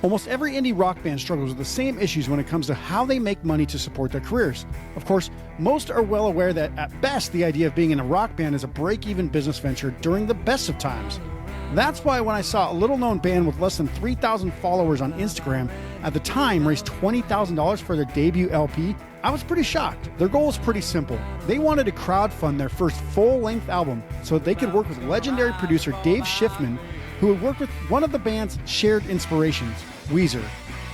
Almost every indie rock band struggles with the same issues when it comes to how they make money to support their careers. Of course, most are well aware that at best the idea of being in a rock band is a break-even business venture during the best of times. That's why when I saw a little-known band with less than 3,000 followers on Instagram at the time raise $20,000 for their debut LP, I was pretty shocked. Their goal was pretty simple. They wanted to crowdfund their first full-length album so that they could work with legendary producer Dave Schiffman, who had worked with one of the band's shared inspirations, Weezer.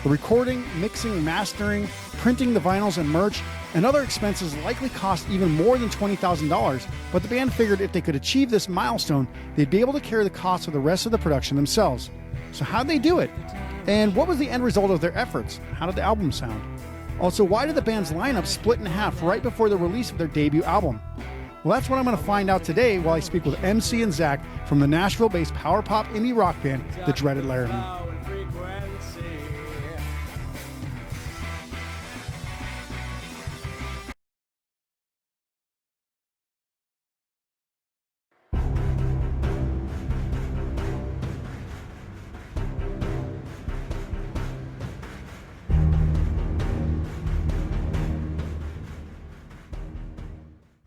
The recording, mixing, mastering, printing the vinyls and merch, and other expenses likely cost even more than $20,000, but the band figured if they could achieve this milestone, they'd be able to carry the cost of the rest of the production themselves. So how'd they do it? And what was the end result of their efforts? How did the album sound? Also, why did the band's lineup split in half right before the release of their debut album? Well, that's what I'm going to find out today while I speak with MC and Zach from the Nashville-based power pop indie rock band, the Dreaded Laramie.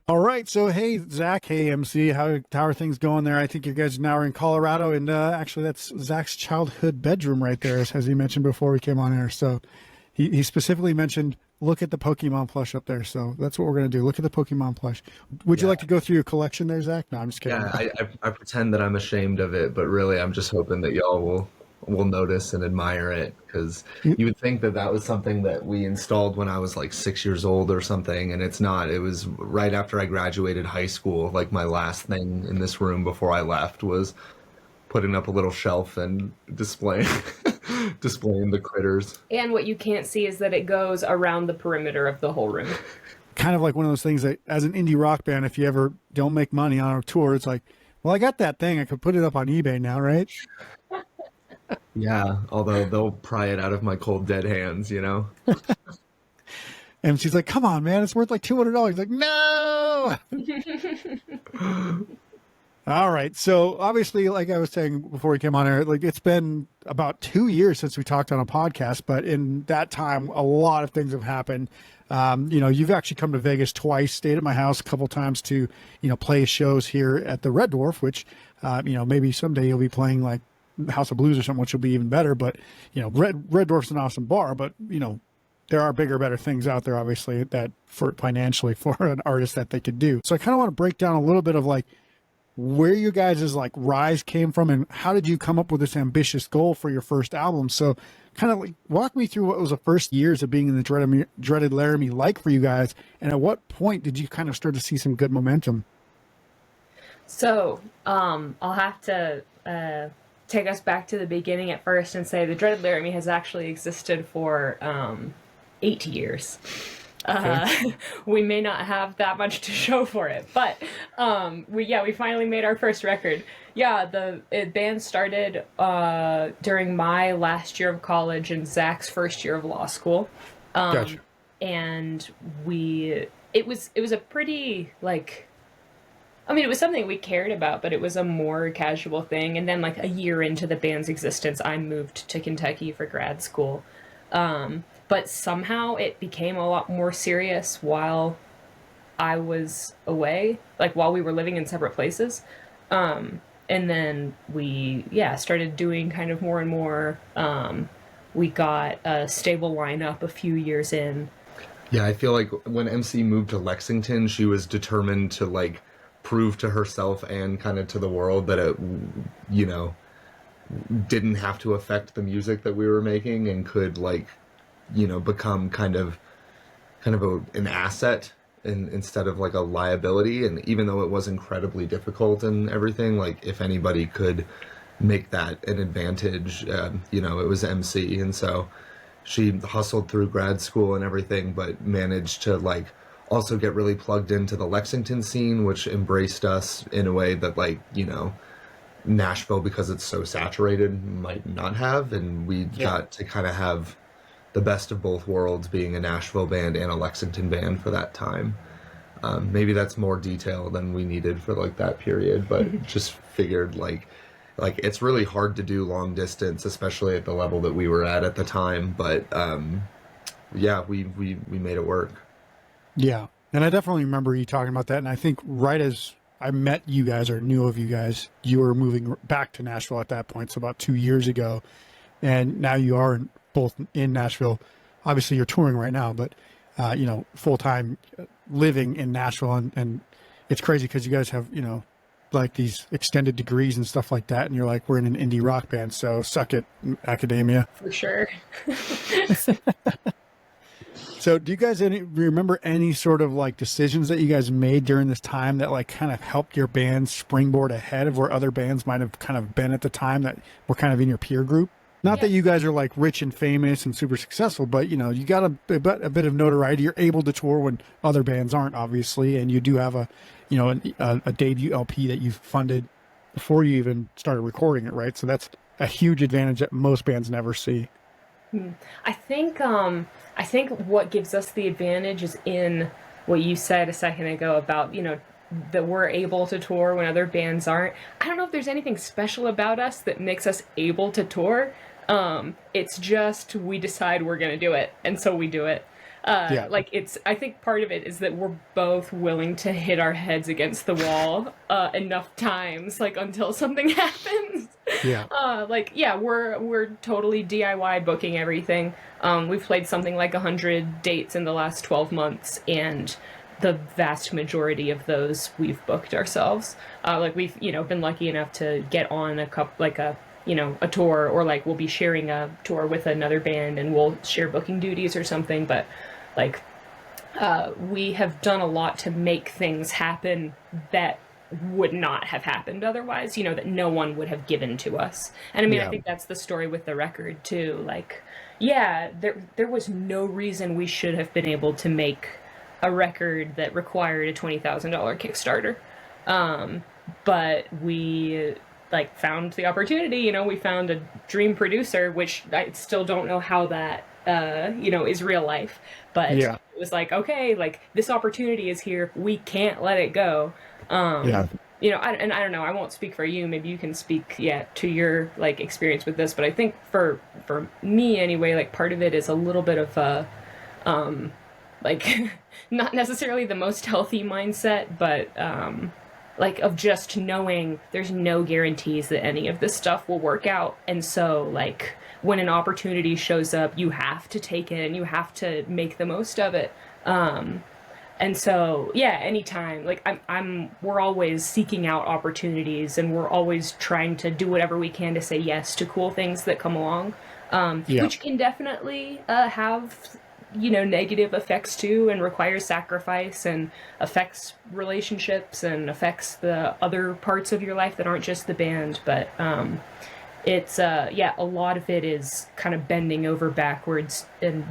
All right, so hey Zach, hey MC, how are things going there? I think you guys now are in Colorado, and actually that's Zach's childhood bedroom right there, as he mentioned before we came on air. So he specifically mentioned, look at the Pokemon plush up there. So that's what we're going to do. Look at the Pokemon plush. Would you like to go through your collection there, Zach? No, I'm just kidding. Yeah, I pretend that I'm ashamed of it, but really I'm just hoping that y'all will notice and admire it, because you would think that was something that we installed when I was like 6 years old or something, and it's not. It was right after I graduated high school. Like my last thing in this room before I left was putting up a little shelf and displaying the critters. And what you can't see is that it goes around the perimeter of the whole room. Kind of like one of those things that as an indie rock band, if you ever don't make money on a tour, it's like, well, I got that thing, I could put it up on eBay now, right? Yeah, although they'll pry it out of my cold dead hands, you know? And she's like, come on, man, it's worth like $200. Like, no! All right. So obviously, like I was saying before we came on air, like it's been about 2 years since we talked on a podcast, but in that time, a lot of things have happened. You've actually come to Vegas twice, stayed at my house a couple times to, play shows here at the Red Dwarf, which, maybe someday you'll be playing like House of Blues or something, which will be even better. But, Red Dwarf's an awesome bar, but, there are bigger, better things out there, obviously, that financially for an artist that they could do. So I kind of want to break down a little bit of like where you guys' like rise came from and how did you come up with this ambitious goal for your first album. So kind of like walk me through what was the first years of being in the Dreaded Laramie like for you guys, and at what point did you kind of start to see some good momentum? So I'll have to take us back to the beginning at first and say the Dreaded Laramie has actually existed for 8 years. Okay. We may not have that much to show for it, but we finally made our first record. Yeah, the band started during my last year of college and Zach's first year of law school. Gotcha. And it was a pretty it was something we cared about, but it was a more casual thing. And then like a year into the band's existence, I moved to Kentucky for grad school. But somehow it became a lot more serious while I was away, like while we were living in separate places. And then we, started doing kind of more and more. We got a stable lineup a few years in. Yeah, I feel like when MC moved to Lexington, she was determined to like prove to herself and kind of to the world that it, didn't have to affect the music that we were making and could become kind of an asset instead of like a liability. And even though it was incredibly difficult and everything, like if anybody could make that an advantage, it was MC. And so she hustled through grad school and everything, but managed to also get really plugged into the Lexington scene, which embraced us in a way that Nashville, because it's so saturated, might not have. And we got to kind of have the best of both worlds, being a Nashville band and a Lexington band for that time. Maybe that's more detail than we needed for that period, but just figured like it's really hard to do long distance, especially at the level that we were at the time. But yeah, we made it work. Yeah. And I definitely remember you talking about that. And I think right as I met you guys or knew of you guys, you were moving back to Nashville at that point. So about 2 years ago. And now you are both in Nashville. Obviously you're touring right now, but, you know, full-time living in Nashville. And it's crazy because you guys have, you know, like these extended degrees and stuff like that. And you're like, we're in an indie rock band. So suck it, academia. For sure. So do you guys remember any sort of like decisions that you guys made during this time that like kind of helped your band springboard ahead of where other bands might have kind of been at the time that were kind of in your peer group? Not that you guys are like rich and famous and super successful, but you know, you got a bit of notoriety. You're able to tour when other bands aren't, obviously. And you do have a, you know, a debut LP that you funded before you even started recording it. Right. So that's a huge advantage that most bands never see. I think what gives us the advantage is in what you said a second ago about, you know, that we're able to tour when other bands aren't. I don't know if there's anything special about us that makes us able to tour. It's just we decide we're going to do it, and so we do it. Like I think part of it is that we're both willing to hit our heads against the wall enough times, like until something happens. Yeah. We're totally DIY booking everything. We've played something like 100 dates in the last 12 months, and the vast majority of those we've booked ourselves. Like we've, you know, been lucky enough to get on a tour, or like we'll be sharing a tour with another band and we'll share booking duties or something. But like, we have done a lot to make things happen that would not have happened otherwise, you know, that no one would have given to us. And I mean, I think that's the story with the record too. Like, yeah, there was no reason we should have been able to make a record that required a $20,000 Kickstarter. But we like found the opportunity, you know, we found a dream producer, which I still don't know how that, you know, is real life, but it was like, okay, like this opportunity is here. We can't let it go. You know, I don't know, I won't speak for you. Maybe you can speak, to your like experience with this, but I think for me anyway, like part of it is a little bit of a, like not necessarily the most healthy mindset, but, like of just knowing there's no guarantees that any of this stuff will work out. And so like when an opportunity shows up, you have to take it and you have to make the most of it. And so, anytime, like we're always seeking out opportunities, and we're always trying to do whatever we can to say yes to cool things that come along, which can definitely have, you know, negative effects too, and requires sacrifice and affects relationships and affects the other parts of your life that aren't just the band. But it's a lot of it is kind of bending over backwards and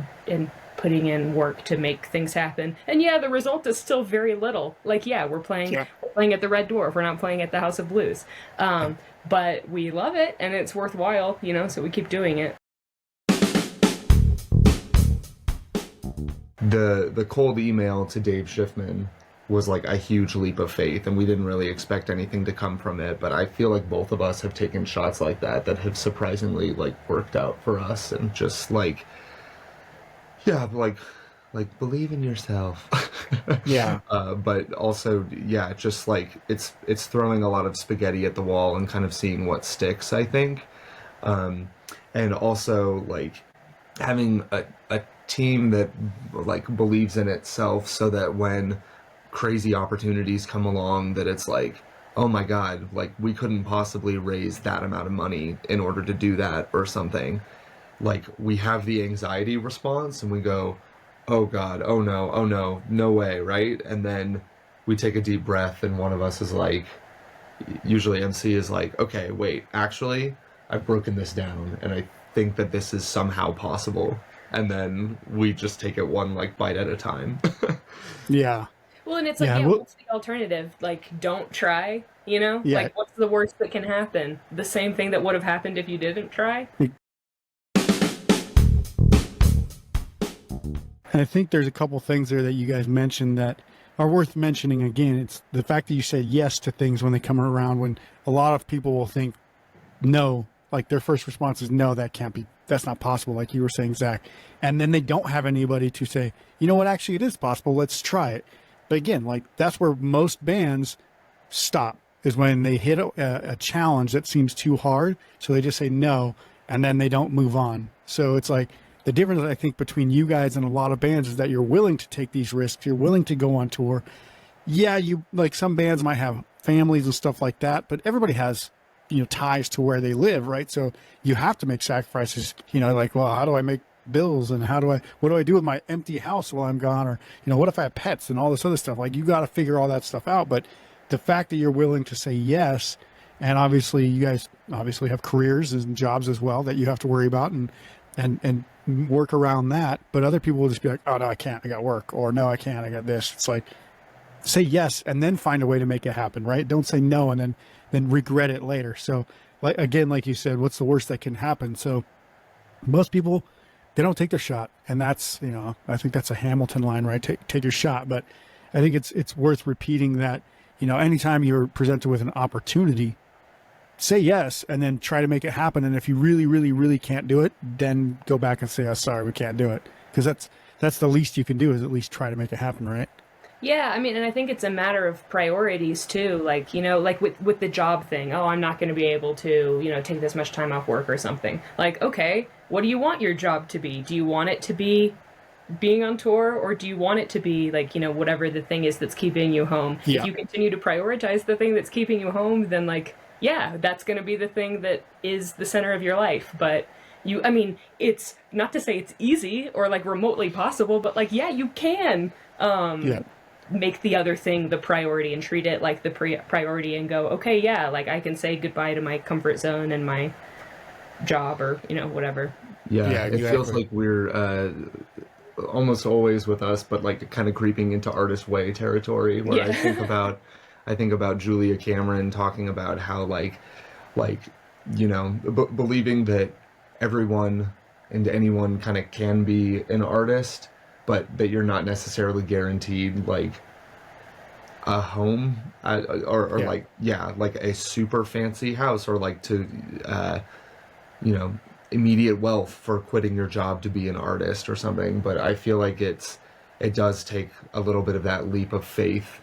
putting in work to make things happen. And the result is still very little. Like, we're playing at the Red Dwarf. We're not playing at the House of Blues. But we love it and it's worthwhile, you know, so we keep doing it. The cold email to Dave Schiffman was like a huge leap of faith, and we didn't really expect anything to come from it, but I feel like both of us have taken shots like that have surprisingly like worked out for us, and just like like believe in yourself. But also just like it's throwing a lot of spaghetti at the wall and kind of seeing what sticks, I think. And also like having a team that like believes in itself, so that when crazy opportunities come along, that it's like, oh my god, like we couldn't possibly raise that amount of money in order to do that or something. Like we have the anxiety response and we go, oh god, oh no, no way, right? And then we take a deep breath and one of us is like, usually MC is like, okay, wait, actually I've broken this down and I think that this is somehow possible. And then we just take it one like bite at a time. Well, and it's like, what's the alternative? Like, don't try, you know? Like, what's the worst that can happen? The same thing that would have happened if you didn't try? And I think there's a couple things there that you guys mentioned that are worth mentioning again. It's the fact that you say yes to things when they come around, when a lot of people will think, no, like their first response is no, that's not possible, like you were saying, Zach. And then they don't have anybody to say, you know what, actually it is possible, let's try it. But again, like that's where most bands stop, is when they hit a challenge that seems too hard. So they just say no, and then they don't move on. So it's like the difference, I think, between you guys and a lot of bands is that you're willing to take these risks. You're willing to go on tour. Yeah, you like some bands might have families and stuff like that, but everybody has, ties to where they live, right? So you have to make sacrifices, like, well, how do I make bills, and what do I do with my empty house while I'm gone? Or, what if I have pets and all this other stuff? Like, you got to figure all that stuff out. But the fact that you're willing to say yes, and obviously you guys obviously have careers and jobs as well that you have to worry about and work around that. But other people will just be like, oh no, I can't, I got work, or no, I can't, I got this. It's like, say yes and then find a way to make it happen, right? Don't say no and then regret it later. So like you said, what's the worst that can happen? So most people, they don't take their shot, and that's, I think that's a Hamilton line, right? Take your shot. But I think it's worth repeating that, anytime you're presented with an opportunity, say yes and then try to make it happen. And if you really, really, really can't do it, then go back and say, oh, sorry, we can't do it. Because that's the least you can do, is at least try to make it happen, right? Yeah, I mean, and I think it's a matter of priorities too. Like, like with the job thing, oh, I'm not going to be able to, take this much time off work or something. Like, okay, what do you want your job to be? Do you want it to be being on tour, or do you want it to be like, whatever the thing is that's keeping you home? Yeah. If you continue to prioritize the thing that's keeping you home, then like, yeah, that's going to be the thing that is the center of your life. But it's not to say it's easy or like remotely possible, but like, yeah, you can. Make the other thing the priority and treat it like the priority and go, okay, yeah, like I can say goodbye to my comfort zone and my job, or whatever. Yeah, exactly. It feels like we're almost always with us, but like kind of creeping into artist way territory, where Yeah. I think about Julia Cameron talking about how believing that everyone and anyone kind of can be an artist, but that you're not necessarily guaranteed like a home like a super fancy house, or like to immediate wealth for quitting your job to be an artist or something. But I feel like it does take a little bit of that leap of faith,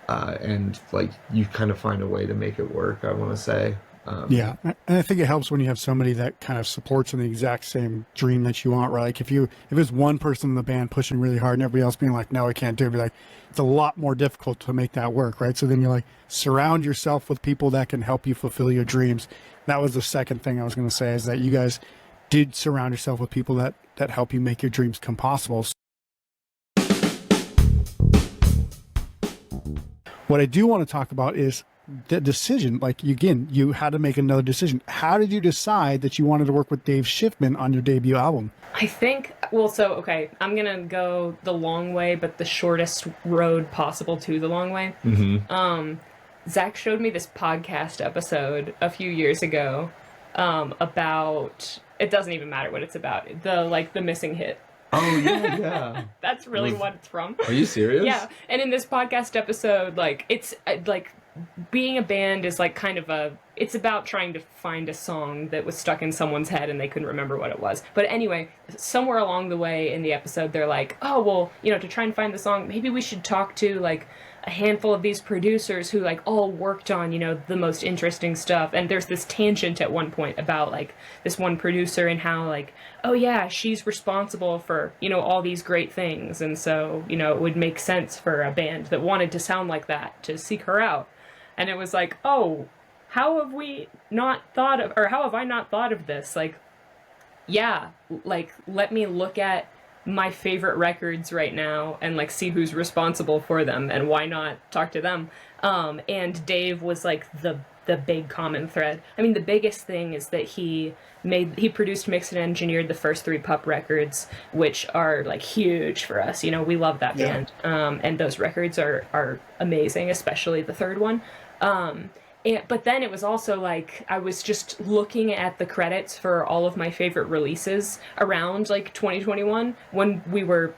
and like you kind of find a way to make it work, I want to say. Yeah, and I think it helps when you have somebody that kind of supports in the exact same dream that you want, right? Like if it's one person in the band pushing really hard and everybody else being like, no, I can't do it, be like, it's a lot more difficult to make that work, right? So then you're like, surround yourself with people that can help you fulfill your dreams. That was the second thing I was going to say, is that you guys did surround yourself with people that help you make your dreams come possible. What I do want to talk about is the decision. Like, again, you had to make another decision. How did you decide that you wanted to work with Dave Schiffman on your debut album? I think, okay, I'm going to go the long way, but the shortest road possible to the long way. Mm-hmm. Zach showed me this podcast episode a few years ago about, it doesn't even matter what it's about, the missing hit. Oh, yeah. That's really what it's from. Are you serious? Yeah, and in this podcast episode, like, it's, like, being a band is, like, kind of it's about trying to find a song that was stuck in someone's head and they couldn't remember what it was. But anyway, somewhere along the way in the episode, they're like, oh, well, to try and find the song, maybe we should talk to, like, a handful of these producers who, like, all worked on, the most interesting stuff. And there's this tangent at one point about, like, this one producer and how, like, oh yeah, she's responsible for, all these great things. And so, it would make sense for a band that wanted to sound like that to seek her out. And it was like, oh, how have I not thought of this? Like, yeah, like, let me look at my favorite records right now and, like, see who's responsible for them, and why not talk to them. And Dave was, like, the big common thread. I mean, the biggest thing is that he produced, mixed, and engineered the first 3 Pup records, which are, like, huge for us. We love that band. And those records are amazing, especially the third one. But then it was also like, I was just looking at the credits for all of my favorite releases around, like, 2021 when we were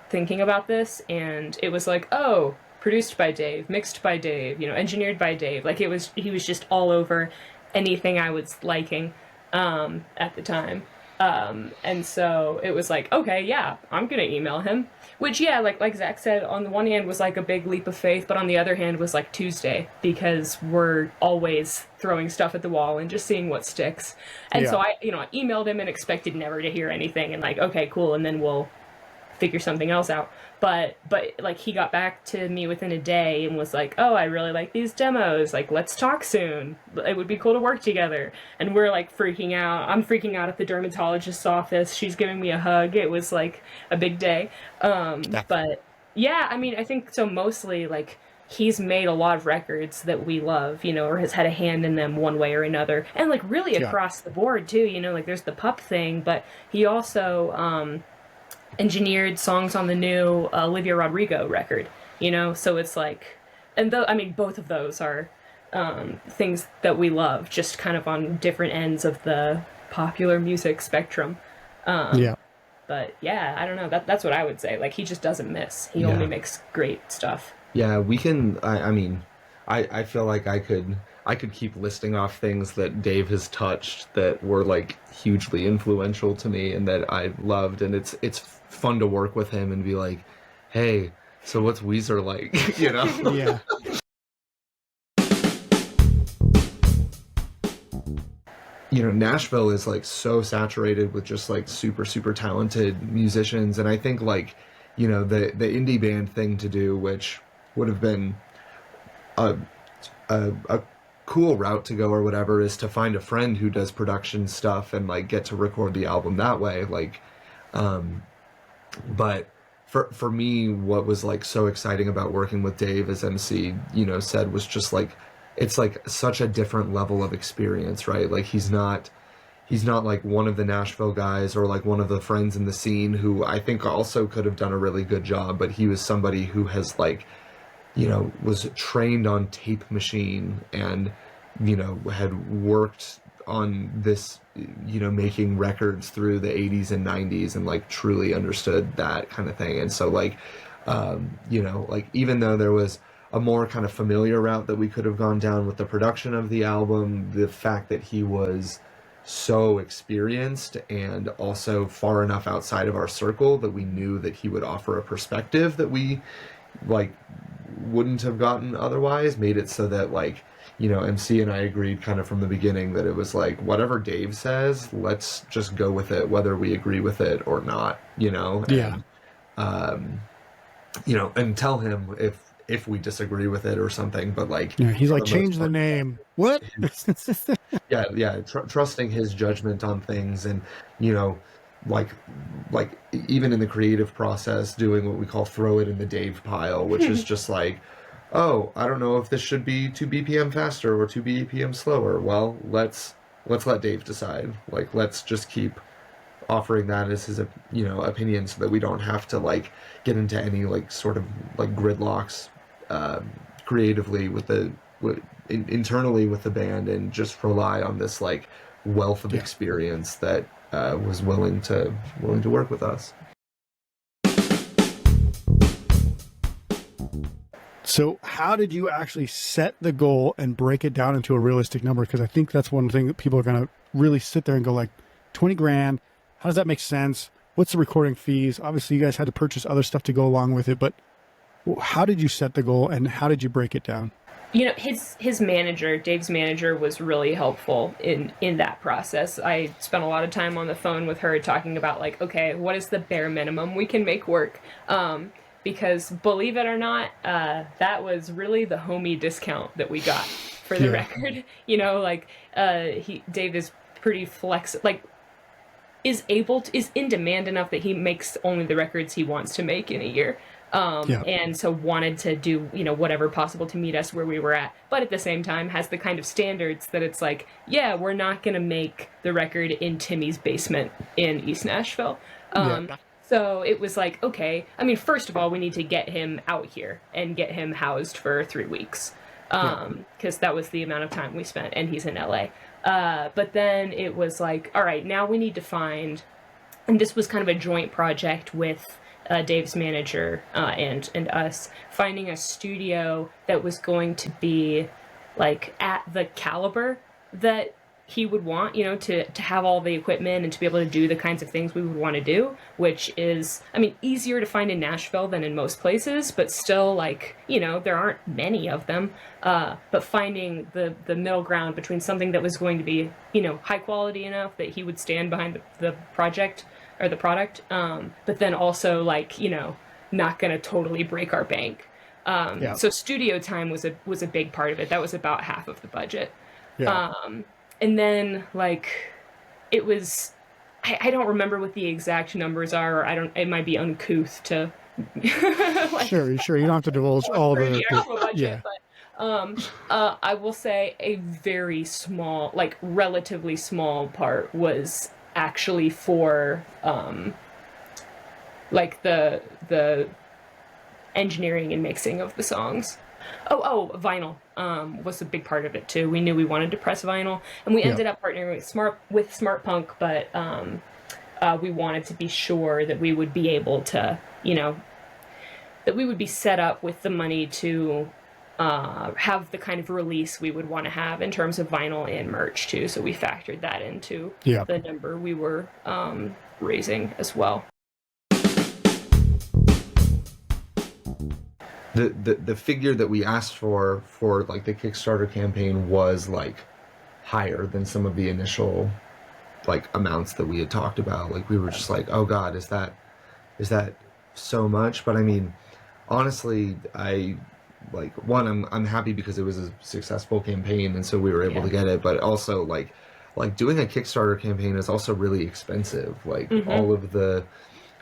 thinking about this, and it was like, oh, produced by Dave, mixed by Dave, engineered by Dave. Like, he was just all over. anything I was liking at the time. And so it was like, okay, yeah, I'm gonna email him. Which, yeah, like Zach said, on the one hand was like a big leap of faith, but on the other hand was like Tuesday, because we're always throwing stuff at the wall and just seeing what sticks. And so I emailed him and expected never to hear anything, and like, okay, cool, and then we'll figure something else out. But like, he got back to me within a day and was like, oh, I really like these demos, like, let's talk soon, it would be cool to work together. And we're like freaking out. I'm freaking out at the dermatologist's office, she's giving me a hug. It was like a big day. But yeah, I mean, I think so, mostly like, he's made a lot of records that we love, or has had a hand in them one way or another, and like really across the board too, like there's the pup thing, but he also engineered songs on the new Olivia Rodrigo record, so it's like, and though, I mean, both of those are things that we love, just kind of on different ends of the popular music spectrum. But yeah, I don't know, that's what I would say. Like, he just doesn't miss. He only makes great stuff. Yeah, we can, I mean, I feel like I could keep listing off things that Dave has touched that were like hugely influential to me and that I loved, and it's fun to work with him and be like, hey, so what's Weezer like? Yeah. Nashville is like so saturated with just like super, super talented musicians, and I think like, the indie band thing to do, which would have been a cool route to go or whatever, is to find a friend who does production stuff and like get to record the album that way. Like, but for me, what was like so exciting about working with Dave, as MC, said, was just like, it's like such a different level of experience, right? Like, he's not like one of the Nashville guys or like one of the friends in the scene who I think also could have done a really good job, but he was somebody who has like, was trained on tape machine and, had worked on this, making records through the 80s and 90s and like truly understood that kind of thing. And so like, like, even though there was a more kind of familiar route that we could have gone down with the production of the album, the fact that he was so experienced and also far enough outside of our circle that we knew that he would offer a perspective that we like wouldn't have gotten otherwise, made it so that like, MC and I agreed kind of from the beginning that it was like, whatever Dave says, let's just go with it, whether we agree with it or not, Yeah. And, and tell him if we disagree with it or something, but like, Yeah, he's like, change the name. What? Trusting his judgment on things, and like even in the creative process, doing what we call throw it in the Dave pile, which is just like, oh, I don't know if this should be 2 BPM faster or 2 BPM slower. Well, let's let Dave decide. Like, let's just keep offering that as his opinion, so that we don't have to like get into any like sort of like gridlocks creatively internally with the band, and just rely on this like wealth of experience that was willing to work with us. So how did you actually set the goal and break it down into a realistic number? Because I think that's one thing that people are going to really sit there and go like, 20 grand, how does that make sense? What's the recording fees? Obviously you guys had to purchase other stuff to go along with it, but how did you set the goal and how did you break it down? His manager, Dave's manager, was really helpful in that process. I spent a lot of time on the phone with her talking about like, okay, what is the bare minimum we can make work? Because believe it or not, that was really the homie discount that we got for the record. Dave is pretty is in demand enough that he makes only the records he wants to make in a year. And so wanted to do, whatever possible to meet us where we were at. But at the same time has the kind of standards that it's like, yeah, we're not going to make the record in Timmy's basement in East Nashville. So it was like, okay, I mean, first of all, we need to get him out here and get him housed for 3 weeks. Because that was the amount of time we spent, and he's in LA. But then it was like, all right, now we need to find, and this was kind of a joint project with Dave's manager and us, finding a studio that was going to be like at the caliber that he would want, you know, to have all the equipment and to be able to do the kinds of things we would want to do, which is, I mean, easier to find in Nashville than in most places, but still, like, you know, there aren't many of them. But finding the middle ground between something that was going to be, you know, high quality enough that he would stand behind the project or the product, but then also, like, you know, not going to totally break our bank. So studio time was a big part of it. That was about half of the budget. Yeah. And then, like, it was, I don't remember what the exact numbers are, or it might be uncouth to, like, Sure. You don't have to divulge all the actual budget, yeah. but, I will say a very small, like, relatively small part was actually for, like, the engineering and mixing of the songs. Vinyl was a big part of it too. We knew we wanted to press vinyl, and we ended up partnering with Smart Punk, but we wanted to be sure that we would be able to, you know, that we would be set up with the money to have the kind of release we would want to have in terms of vinyl and merch too. So we factored that into the number we were raising as well. The figure that we asked for like the Kickstarter campaign was like higher than some of the initial like amounts that we had talked about. Like we were just like, oh God, is that so much? But I mean, honestly, I'm happy because it was a successful campaign and so we were able to get it, but also like doing a Kickstarter campaign is also really expensive. Like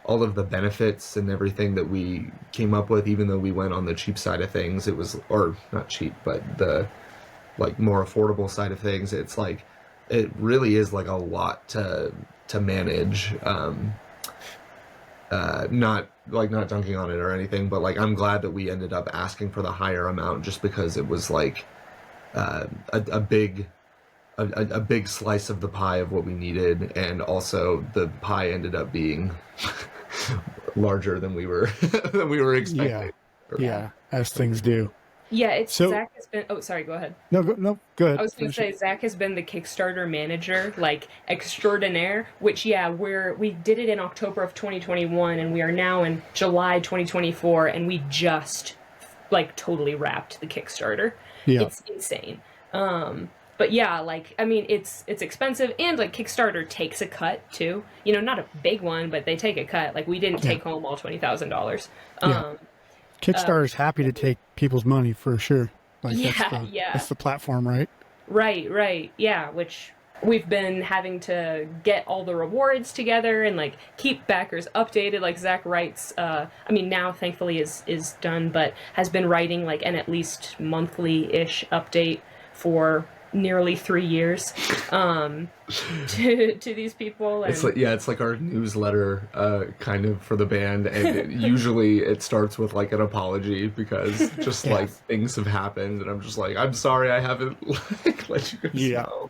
all of the benefits and everything that we came up with, even though we went on the cheap side of things, it was, or not cheap, but the like more affordable side of things, it's like, it really is like a lot to manage. Not dunking on it or anything, but like I'm glad that we ended up asking for the higher amount just because it was like a big slice of the pie of what we needed, and also the pie ended up being larger than we were expecting. Yeah, as things do. Yeah, So, Zach has been. Oh, sorry. Go ahead. No, go ahead. I was going to say Zach has been the Kickstarter manager, like extraordinaire. Which we did it in October of 2021, and we are now in July 2024, and we just like totally wrapped the Kickstarter. Yeah. It's insane. But yeah, like, I mean, it's expensive, and like Kickstarter takes a cut too. You know, not a big one, but they take a cut. Like we didn't take home all $20,000. Kickstarter's happy to take people's money for sure. Like that's the platform, right? Right. Yeah, which we've been having to get all the rewards together and like keep backers updated. Like Zach writes, I mean now thankfully is done, but has been writing like an at least monthly-ish update for nearly 3 years to these people. And It's like our newsletter kind of for the band, and usually it starts with like an apology because just like things have happened and I'm just like, I'm sorry I haven't like let you guys know.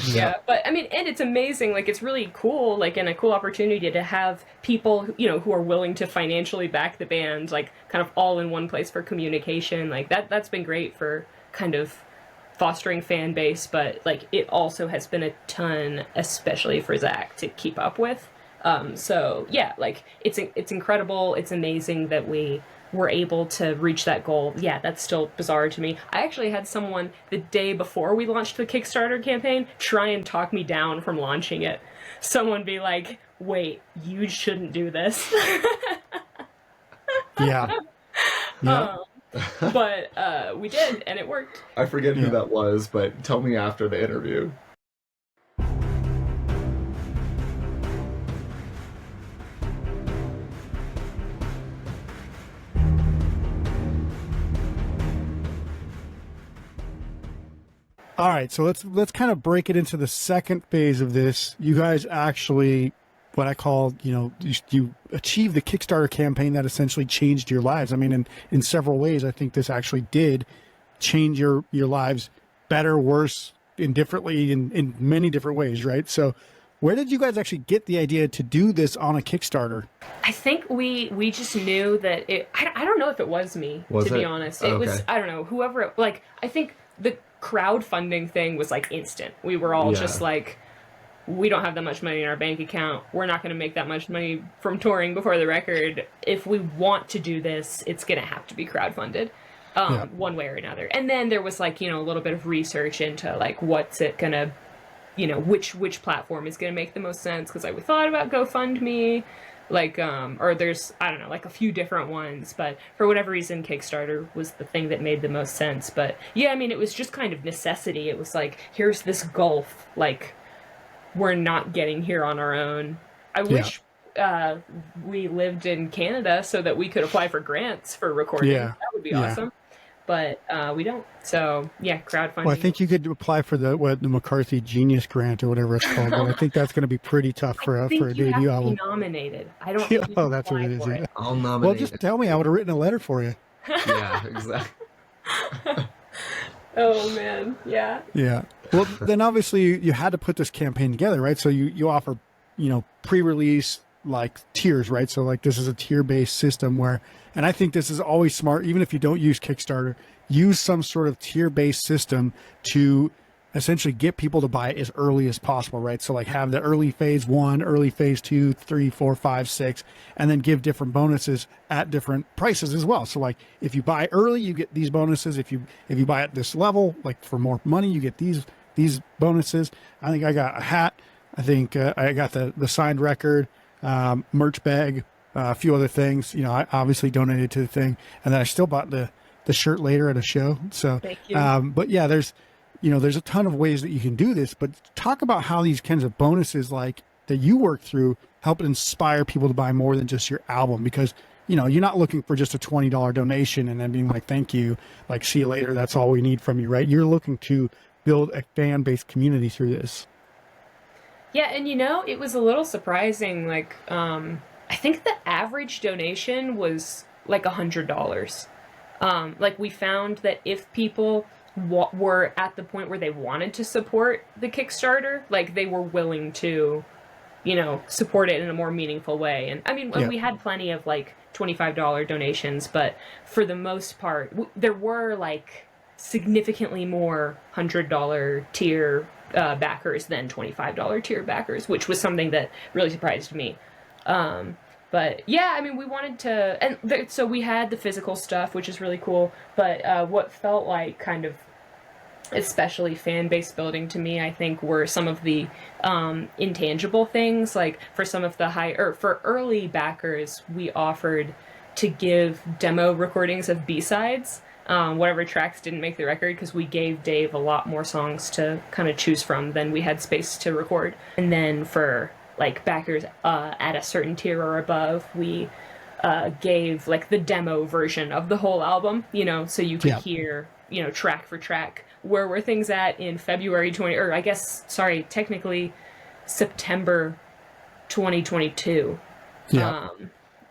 Yeah, but I mean, and it's amazing, like it's really cool, like, and a cool opportunity to have people, you know, who are willing to financially back the band, like kind of all in one place for communication. Like that's been great for kind of fostering fan base, but like it also has been a ton, especially for Zach, to keep up with. So yeah, like it's incredible. It's amazing that we were able to reach that goal. Yeah, that's still bizarre to me. I actually had someone the day before we launched the Kickstarter campaign try and talk me down from launching it. Someone be like, wait, you shouldn't do this. Yeah. But we did, and it worked. I forget who that was, but tell me after the interview. All right, so let's kind of break it into the second phase of this. You guys actually, what I call, you achieved the Kickstarter campaign that essentially changed your lives. I mean, in several ways, I think this actually did change your lives better, worse, indifferently, in many different ways, right? So where did you guys actually get the idea to do this on a Kickstarter? I think we just knew that I don't know if it was me, to be honest. It was, I don't know, whoever, like, I think crowdfunding thing was like instant. We were all Yeah. just like, we don't have that much money in our bank account. We're not going to make that much money from touring before the record. If we want to do this, it's going to have to be crowdfunded, one way or another. And then there was like, you know, a little bit of research into like, what's it going to, you know, which platform is going to make the most sense. Cause like we thought about GoFundMe, like, or there's, I don't know, like a few different ones, but for whatever reason, Kickstarter was the thing that made the most sense. But yeah, I mean, it was just kind of necessity. It was like, here's this gulf, like, we're not getting here on our own. I wish we lived in Canada so that we could apply for grants for recording. Yeah. That would be awesome. But we don't. So yeah, crowdfunding. Well, I think you could apply for the McCarthy Genius Grant or whatever it's called, but I think that's going to be pretty tough for a debut album. Be nominated. I don't. Think Oh, that's what it is. Yeah. I'll nominate. Well, just tell me. I would have written a letter for you. Yeah, exactly. Oh man, yeah. Yeah. Well, then obviously you had to put this campaign together, right? So you offer, you know, pre-release like tiers, right? So like this is a tier-based system where, and I think this is always smart, even if you don't use Kickstarter, use some sort of tier-based system to essentially get people to buy it as early as possible, right? So like have the early phase 1, early phase 2, 3, 4, 5, 6, and then give different bonuses at different prices as well. So like if you buy early, you get these bonuses. If you buy at this level, like for more money, you get these bonuses. I think I got a hat. I think I got the signed record, merch bag, a few other things. You know, I obviously donated to the thing, and then I still bought the shirt later at a show. So, Thank you. but yeah, there's a ton of ways that you can do this, but talk about how these kinds of bonuses like that you work through help inspire people to buy more than just your album, because, you know, you're not looking for just a $20 donation and then being like, thank you, like, see you later. That's all we need from you, right? You're looking to build a fan-based community through this. Yeah, and you know, it was a little surprising. Like, I think the average donation was like $100. Like we found that if people were at the point where they wanted to support the Kickstarter, like they were willing to, you know, support it in a more meaningful way. And I mean, we had plenty of like $25 donations, but for the most part, there were like significantly more $100 tier backers than $25 tier backers, which was something that really surprised me. But yeah, I mean, we wanted to, and so we had the physical stuff, which is really cool. But what felt like kind of especially fan-based building to me, I think, were some of the intangible things. Like for some of the for early backers, we offered to give demo recordings of B-sides, whatever tracks didn't make the record, because we gave Dave a lot more songs to kind of choose from than we had space to record. And then for like backers at a certain tier or above, we gave like the demo version of the whole album, you know, so you could hear, you know, track for track, where were things at in February 20, or I guess, sorry, technically September 2022. Yeah.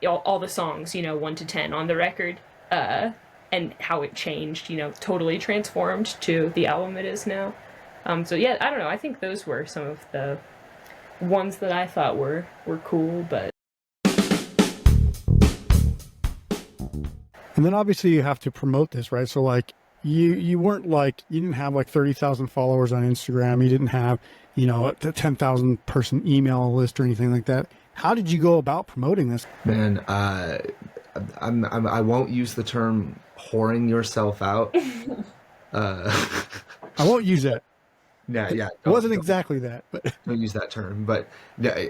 All the songs, you know, 1 to 10 on the record, and how it changed, you know, totally transformed to the album it is now. So yeah, I don't know. I think those were some of the ones that I thought were cool, but. And then obviously you have to promote this, right? So like you weren't like, you didn't have like 30,000 followers on Instagram. You didn't have, you know, a 10,000 person email list or anything like that. How did you go about promoting this? Man, I won't use the term whoring yourself out. I won't use that. Yeah. It wasn't exactly that, but don't use that term. But yeah,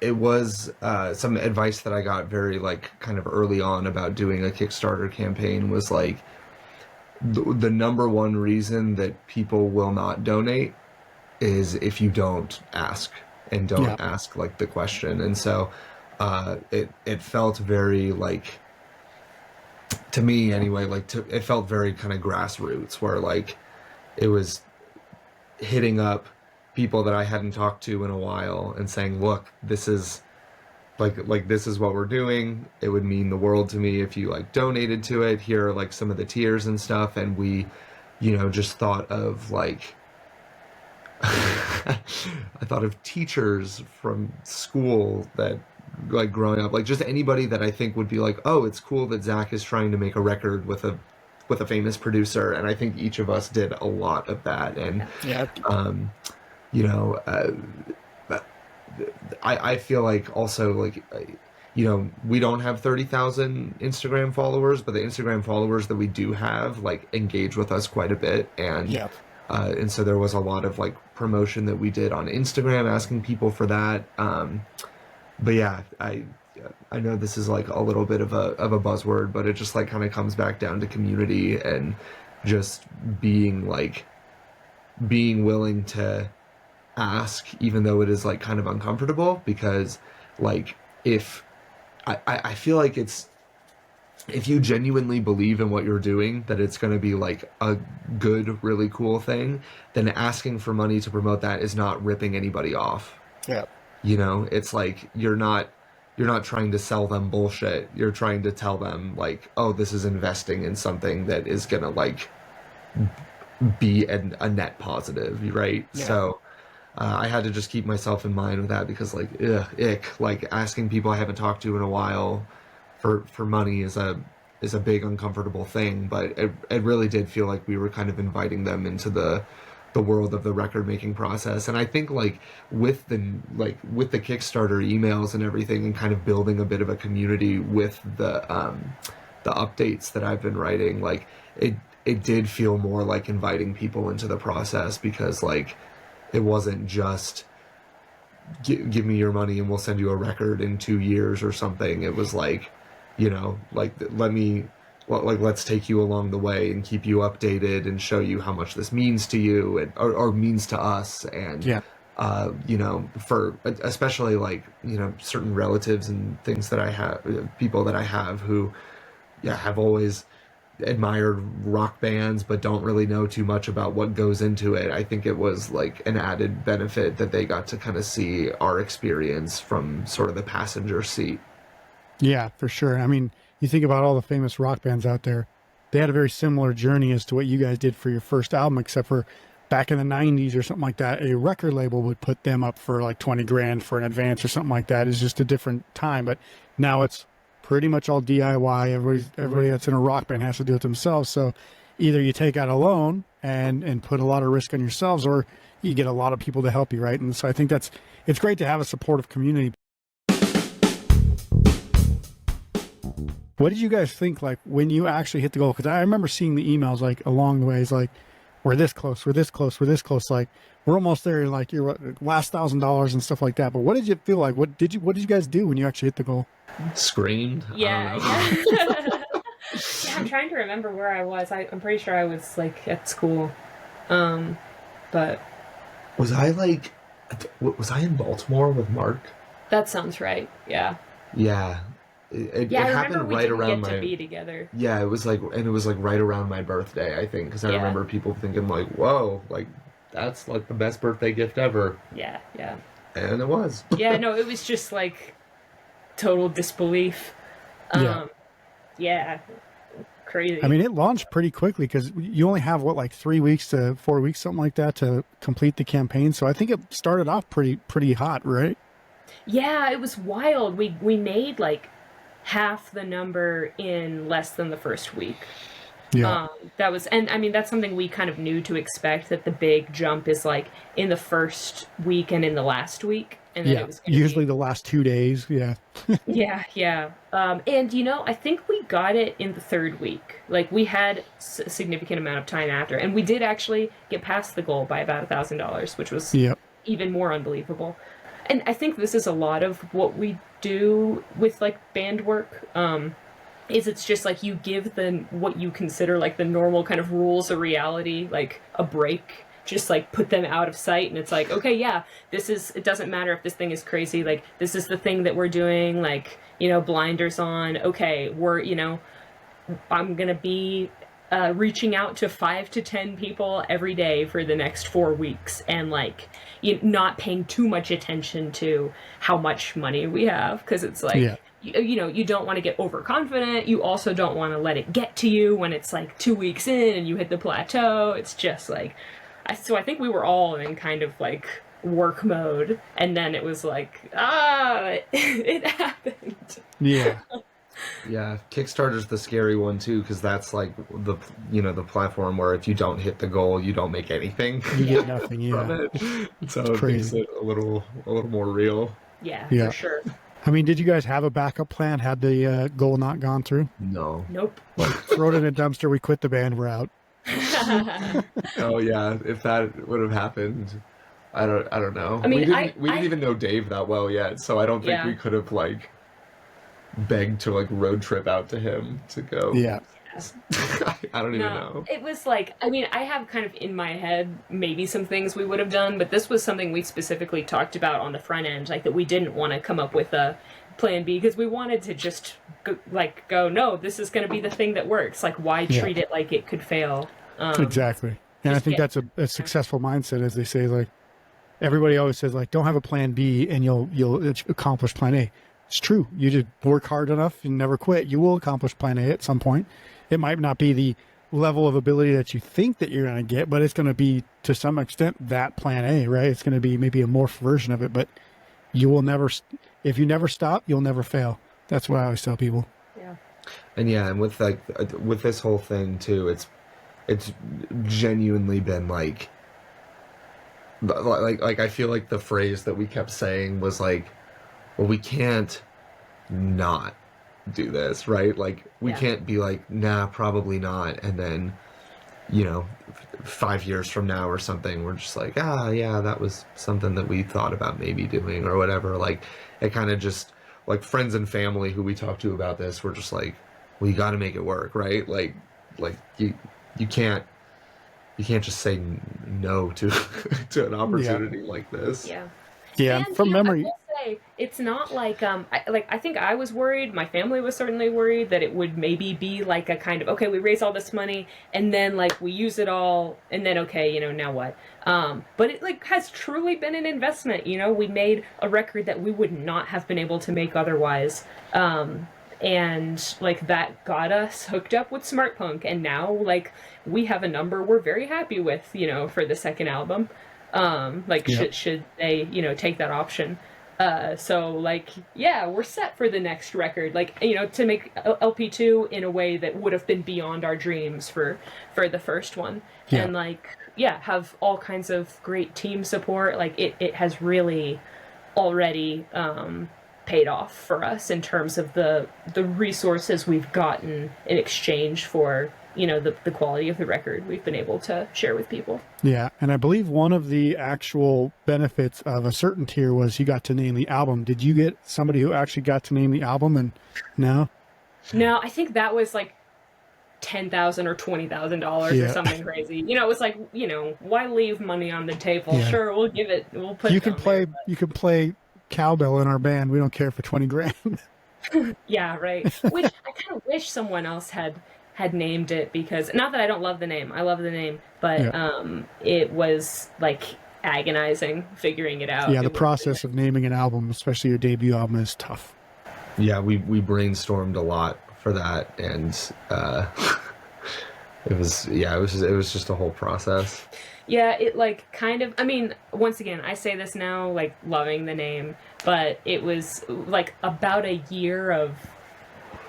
it was some advice that I got very like kind of early on about doing a Kickstarter campaign was like the number one reason that people will not donate is if you don't ask and don't ask like the question. And so it felt very like, to me anyway, like it felt very kind of grassroots, where like it was hitting up people that I hadn't talked to in a while and saying, look, this is like this is what we're doing. It would mean the world to me if you like donated to it. Here are like some of the tiers and stuff. And we, you know, just thought of like I thought of teachers from school that like growing up, like just anybody that I think would be like, oh, it's cool that Zach is trying to make a record with a with a famous producer, and I think each of us did a lot of that. And Yeah. you know, I feel like also like, you know, we don't have 30,000 Instagram followers, but the Instagram followers that we do have like engage with us quite a bit. And so there was a lot of like promotion that we did on Instagram, asking people for that. But yeah, I know this is like a little bit of a buzzword, but it just like kind of comes back down to community and just being willing to ask, even though it is like kind of uncomfortable, because like if I feel like it's, if you genuinely believe in what you're doing, that it's going to be like a good, really cool thing, then asking for money to promote that is not ripping anybody off. Yeah. You know, it's like you're not trying to sell them bullshit. You're trying to tell them like, oh, this is investing in something that is going to like be a net positive, right? Yeah. So I had to just keep myself in mind with that, because like, like asking people I haven't talked to in a while for money is a big uncomfortable thing, but it really did feel like we were kind of inviting them into the world of the record making process. And I think like with the Kickstarter emails and everything, and kind of building a bit of a community with the updates that I've been writing, like it did feel more like inviting people into the process, because like it wasn't just give me your money and we'll send you a record in 2 years or something. It was like, you know, like let's take you along the way and keep you updated and show you how much this means to you, and or means to us. And you know, for especially like, you know, certain relatives and things that I have, people that I have who have always admired rock bands but don't really know too much about what goes into it. I think it was like an added benefit that they got to kind of see our experience from sort of the passenger seat. Yeah, for sure. I mean, you think about all the famous rock bands out there, they had a very similar journey as to what you guys did for your first album, except for back in the 90s or something like that, a record label would put them up for like 20 grand for an advance or something like that. It's just a different time. But now it's pretty much all DIY. Everybody that's in a rock band has to do it themselves. So either you take out a loan and put a lot of risk on yourselves, or you get a lot of people to help you, right? And so I think it's great to have a supportive community. What did you guys think, like, when you actually hit the goal? Because I remember seeing the emails, like, along the way. It's like, we're this close, we're this close, we're this close. Like, we're almost there. Like, your last $1,000 and stuff like that. But what did you feel like? What did you guys do when you actually hit the goal? Screamed. Yeah. I'm trying to remember where I was. I'm pretty sure I was, like, at school. But... Was I in Baltimore with Mark? That sounds right, yeah. Yeah. It happened right around to be together. Yeah, it was like right around my birthday, I think, because I remember people thinking like, "Whoa, like that's like the best birthday gift ever." Yeah. And it was. Yeah, no, it was just like total disbelief. Yeah, crazy. I mean, it launched pretty quickly because you only have like 3 weeks to 4 weeks, something like that, to complete the campaign. So I think it started off pretty hot, right? Yeah, it was wild. We made like half the number in less than the first week. Yeah. And I mean, that's something we kind of knew to expect, that the big jump is like in the first week and in the last week. And then it was usually the last 2 days. Yeah. Yeah. And you know, I think we got it in the third week. Like, we had a significant amount of time after, and we did actually get past the goal by about $1,000, which was even more unbelievable. And I think this is a lot of what we do with like band work, is it's just like you give what you consider like the normal kind of rules of reality like a break, just like put them out of sight, and it's like, okay, yeah, it doesn't matter if this thing is crazy, like this is the thing that we're doing, like, you know, blinders on, okay, I'm gonna be reaching out to 5 to 10 people every day for the next 4 weeks, and like not paying too much attention to how much money we have, because it's like, you know, you don't want to get overconfident. You also don't want to let it get to you when it's like 2 weeks in and you hit the plateau. It's just like, so I think we were all in kind of like work mode, and then it was like, it happened. Yeah. Yeah, Kickstarter's the scary one too, because that's like the the platform where if you don't hit the goal, you don't make anything You get nothing. from Yeah, it. So it's it makes crazy. it a little more real. Yeah, Yeah. for sure. I mean, did you guys have a backup plan? Had the goal not gone through? No. Nope. Like, throw it in a dumpster. We quit the band. We're out. Oh yeah, if that would have happened, I don't know. I mean, we didn't even know Dave that well yet, so I don't think Yeah. we could have like begged to like road trip out to him to go. Yeah. I don't even know. It was like, I mean, I have kind of in my head maybe some things we would have done, but this was something we specifically talked about on the front end, like that we didn't want to come up with a plan B because we wanted to just go, no, this is going to be the thing that works. Like, why treat it like it could fail? Exactly. And I think that's a successful mindset, as they say. Like, everybody always says, like, don't have a plan B and you'll accomplish plan A. It's true. You just work hard enough and never quit. You will accomplish plan A at some point. It might not be the level of ability that you think that you're going to get, but it's going to be, to some extent, that plan A, right? It's going to be maybe a morphed version of it, but you will never, if you never stop, you'll never fail. That's what I always tell people. Yeah. And with with this whole thing too, it's genuinely been like I feel like the phrase that we kept saying was like, well, we can't not do this, right? Like, we can't be like, nah, probably not, and then 5 years from now or something, we're just like, yeah, that was something that we thought about maybe doing or whatever. Like, it kind of just, like, friends and family who we talk to about this, we're just like, well, you got to make it work, right? Like you can't just say no to to an opportunity like this. Yeah, And, from memory. I will say, it's not like I think I was worried. My family was certainly worried that it would maybe be like a kind of, okay, we raise all this money and then like we use it all and then okay, now what? But it like has truly been an investment. We made a record that we would not have been able to make otherwise. And like that got us hooked up with Smart Punk, and now like we have a number we're very happy with, for the second album. Should they, take that option. So like, yeah, we're set for the next record, like, to make LP2 in a way that would have been beyond our dreams for the first one. And like, yeah, have all kinds of great team support. Like it has really already, paid off for us in terms of the resources we've gotten in exchange for the quality of the record we've been able to share with people. Yeah, and I believe one of the actual benefits of a certain tier was you got to name the album. Did you get somebody who actually got to name the album? And no, I think that was like $10,000 or $20,000 or something crazy. It was like, why leave money on the table? Yeah. Sure, we'll give it. We'll put. You can play cowbell in our band. We don't care for 20 grand. Yeah, right. Which I kind of wish someone else had named it, because not that I don't love the name. I love the name, but it was like agonizing figuring it out. Yeah, the process of naming an album, especially your debut album, is tough. Yeah, we brainstormed a lot for that, and it was just a whole process. Yeah, it like kind of, I mean, once again, I say this now, like loving the name, but it was like about a year of,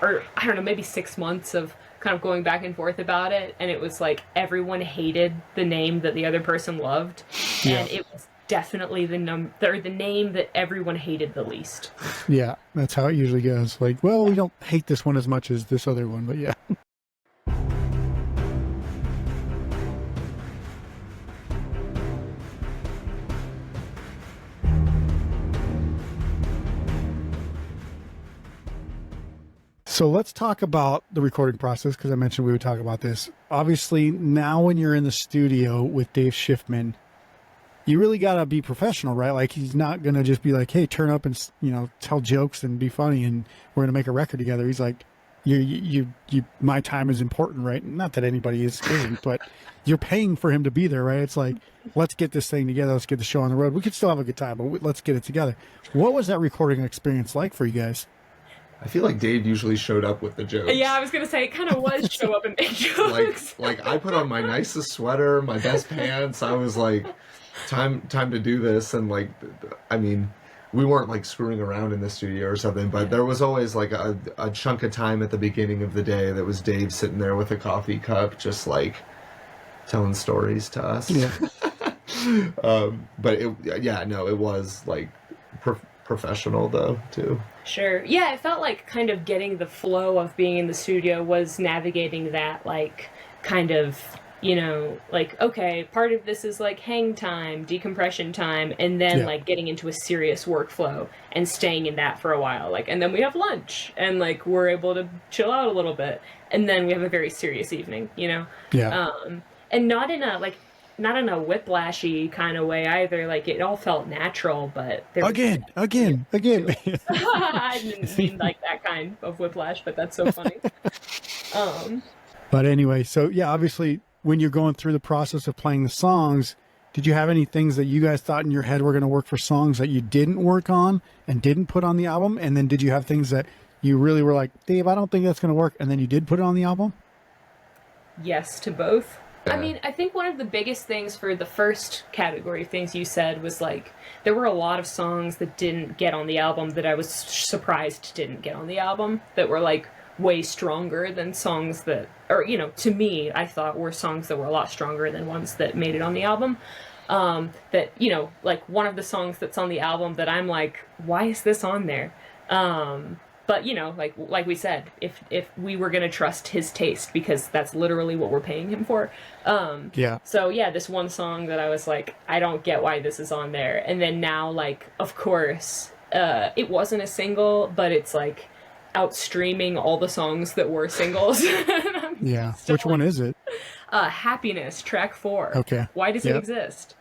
or I don't know, maybe 6 months of kind of going back and forth about it. And it was like everyone hated the name that the other person loved. Yeah. And it was definitely the name that everyone hated the least. Yeah, that's how it usually goes. Like, well, we don't hate this one as much as this other one, but yeah. So let's talk about the recording process, because I mentioned we would talk about this. Obviously, now when you're in the studio with Dave Schiffman, you really got to be professional, right? Like, he's not going to just be like, hey, turn up and, tell jokes and be funny and we're going to make a record together. He's like, my time is important, right? Not that anybody isn't, but you're paying for him to be there, right? It's like, let's get this thing together. Let's get the show on the road. We could still have a good time, but let's get it together. What was that recording experience like for you guys? I feel like Dave usually showed up with the jokes. Yeah, I was gonna say it kind of was show up and make jokes. like I put on my nicest sweater, my best pants. I was like, time to do this, and like, I mean, we weren't like screwing around in the studio or something, but there was always like a chunk of time at the beginning of the day that was Dave sitting there with a coffee cup, just like telling stories to us. Yeah. But it was like professional though too. Sure. Yeah, I felt like kind of getting the flow of being in the studio was navigating that, like, kind of, you know, like, okay, part of this is like hang time, decompression time, and then like getting into a serious workflow and staying in that for a while. Like, and then we have lunch and like we're able to chill out a little bit. And then we have a very serious evening, you know? Yeah. And not in a whiplashy kind of way either. Like, it all felt natural, but there Again. I didn't mean like that kind of whiplash, but that's so funny. But anyway, so yeah, obviously when you're going through the process of playing the songs, did you have any things that you guys thought in your head were going to work for songs that you didn't work on and didn't put on the album? And then did you have things that you really were like, Dave, I don't think that's going to work, and then you did put it on the album? Yes to both. Yeah. I mean, I think one of the biggest things for the first category of things you said was like, there were a lot of songs that didn't get on the album that I was surprised didn't get on the album, that were like way stronger than songs that, or, you know, to me, I thought were songs that were a lot stronger than ones that made it on the album. That, you know, like one of the songs that's on the album that I'm like, why is this on there? But, you know, like we said, if we were going to trust his taste, because that's literally what we're paying him for. Yeah. So, yeah, this one song that I was like, I don't get why this is on there. And then now, like, of course, it wasn't a single, but it's like outstreaming all the songs that were singles. Yeah. Which one is it? Happiness, track 4. Okay. Why does it exist?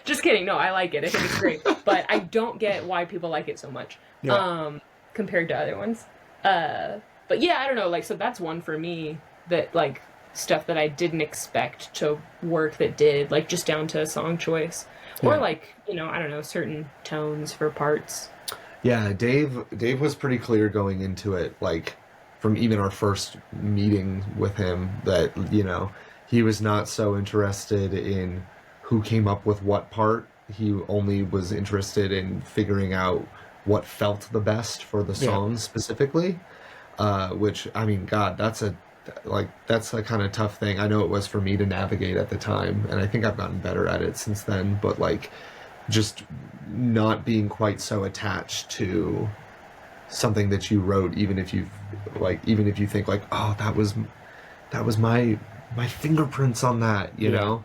Just kidding. No, I like it. I think it's great. But I don't get why people like it so much. Yeah. Compared to other ones. But yeah, I don't know, like, so that's one for me, that, like, stuff that I didn't expect to work that did, like, just down to song choice. Or, like, you know, I don't know, certain tones for parts. Yeah, Dave was pretty clear going into it, like, from even our first meeting with him, that, you know, he was not so interested in who came up with what part. He only was interested in figuring out what felt the best for the song specifically, which, I mean, God, that's a kind of tough thing. I know it was for me to navigate at the time, and I think I've gotten better at it since then, but like, just not being quite so attached to something that you wrote, even if you think like, oh, that was my fingerprints on that, you know?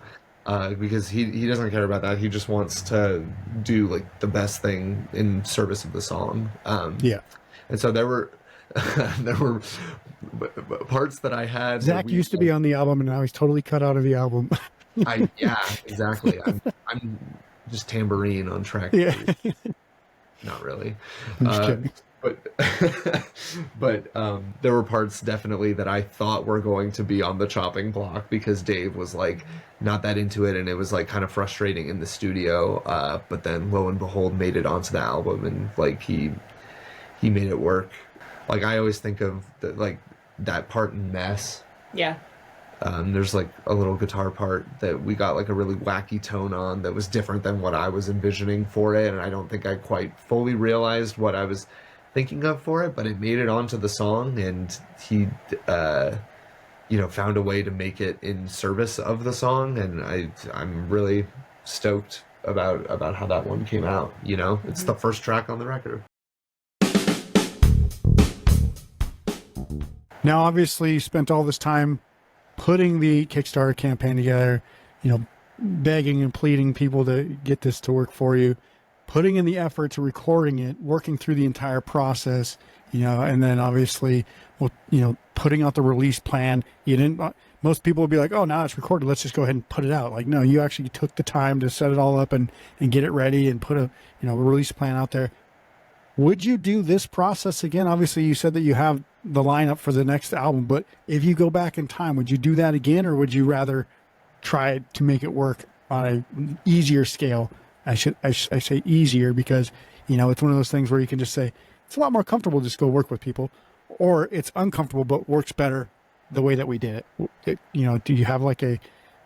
Because he doesn't care about that. He just wants to do like the best thing in service of the song. And so there were parts that I had. Zach used to be on the album, and now he's totally cut out of the album. Yeah, exactly. I'm just tambourine on track 3. Not really. I'm just kidding. But there were parts definitely that I thought were going to be on the chopping block, because Dave was like not that into it, and it was like kind of frustrating in the studio, but then lo and behold made it onto the album, and like he made it work. Like, I always think of that part in Mess. There's like a little guitar part that we got like a really wacky tone on that was different than what I was envisioning for it, and I don't think I quite fully realized what I was thinking of for it, but it made it onto the song, and he found a way to make it in service of the song, and I'm really stoked about how that one came out. You know, it's the first track on the record. Now, obviously, you spent all this time putting the Kickstarter campaign together, you know, begging and pleading people to get this to work for you, putting in the effort to recording it, working through the entire process, you know, and then obviously, well, you know, putting out the release plan. You didn't, most people would be like, oh, now it's recorded, let's just go ahead and put it out. Like, no, you actually took the time to set it all up and get it ready and put a release plan out there. Would you do this process again? Obviously, you said that you have the lineup for the next album, but if you go back in time, would you do that again, or would you rather try to make it work on an easier scale? I say easier because, you know, it's one of those things where you can just say it's a lot more comfortable to just go work with people, or it's uncomfortable but works better the way that we did it. You know, do you have like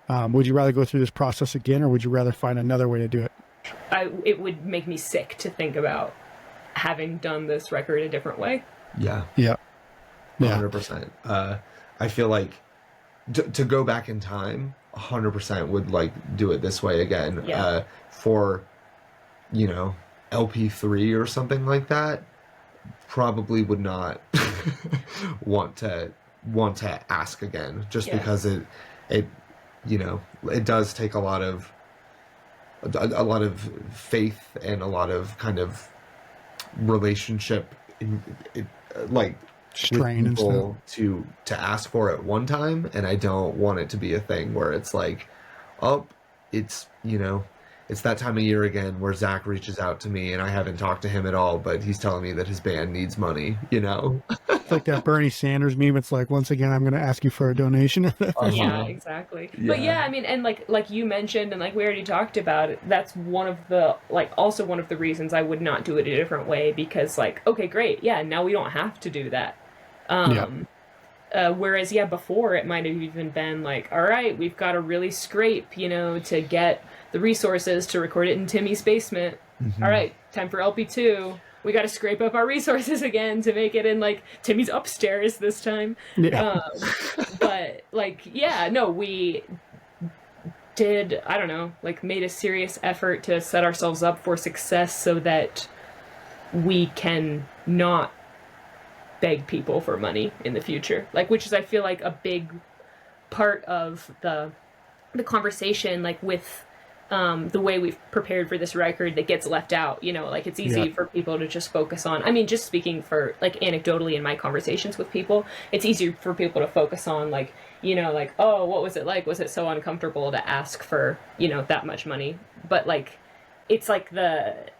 would you rather go through this process again, or would you rather find another way to do it? it would make me sick to think about having done this record a different way. Yeah. Yeah. 100%. I feel like to go back in time, 100% would like do it this way again. Yeah. For, you know, LP3 or something like that, probably would not want to ask again, just because it you know, it does take a lot of faith and a lot of kind of relationship like strain and stuff to ask for it one time, and I don't want it to be a thing where it's like, oh, it's, you know, it's that time of year again where Zach reaches out to me and I haven't talked to him at all, but he's telling me that his band needs money, you know? It's like that Bernie Sanders meme. It's like, once again, I'm going to ask you for a donation. Yeah, exactly. Yeah. But yeah, I mean, and like you mentioned, and like we already talked about it, that's one of the, like, also one of the reasons I would not do it a different way, because like, okay, great. Yeah. Now we don't have to do that. Whereas, yeah, before it might have even been like, all right, we've got to really scrape, you know, to get the resources to record it in Timmy's basement. Mm-hmm. All right, time for LP2. We got to scrape up our resources again to make it in like Timmy's upstairs this time. Yeah. But like, yeah, no, we did, I don't know, like made a serious effort to set ourselves up for success so that we can not beg people for money in the future, like, which is, I feel like, a big part of the conversation, like with the way we've prepared for this record, that gets left out, you know, like it's easy for people to just focus on, I mean, just speaking for like anecdotally in my conversations with people, it's easier for people to focus on like, you know, like, oh, what was it like? Was it so uncomfortable to ask for, you know, that much money? But like, it's like the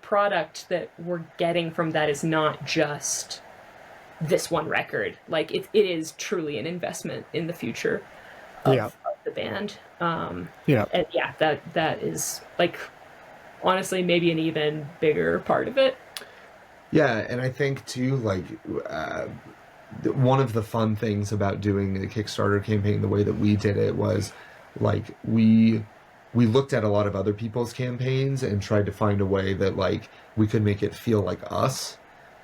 product that we're getting from that is not just this one record. Like it is truly an investment in the future of the band. And yeah, that is like honestly maybe an even bigger part of it. Yeah, and I think too, like one of the fun things about doing the Kickstarter campaign the way that we did it was like we looked at a lot of other people's campaigns and tried to find a way that like we could make it feel like us,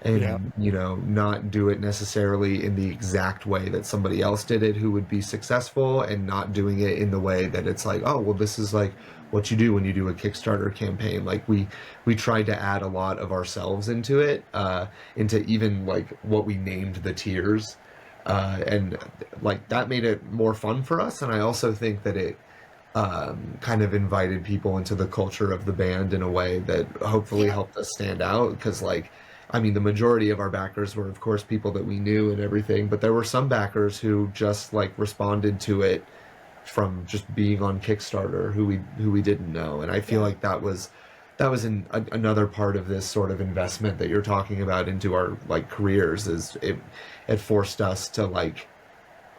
and you know, not do it necessarily in the exact way that somebody else did it who would be successful, and not doing it in the way that it's like, oh, well, this is like what you do when you do a Kickstarter campaign. Like we tried to add a lot of ourselves into it, into even like what we named the tiers, and like that made it more fun for us. And I also think that it kind of invited people into the culture of the band in a way that hopefully helped us stand out, because like, I mean, the majority of our backers were of course people that we knew and everything, but there were some backers who just like responded to it from just being on Kickstarter who we didn't know. And I feel like that was another part of this sort of investment that you're talking about into our like careers, is it forced us to like,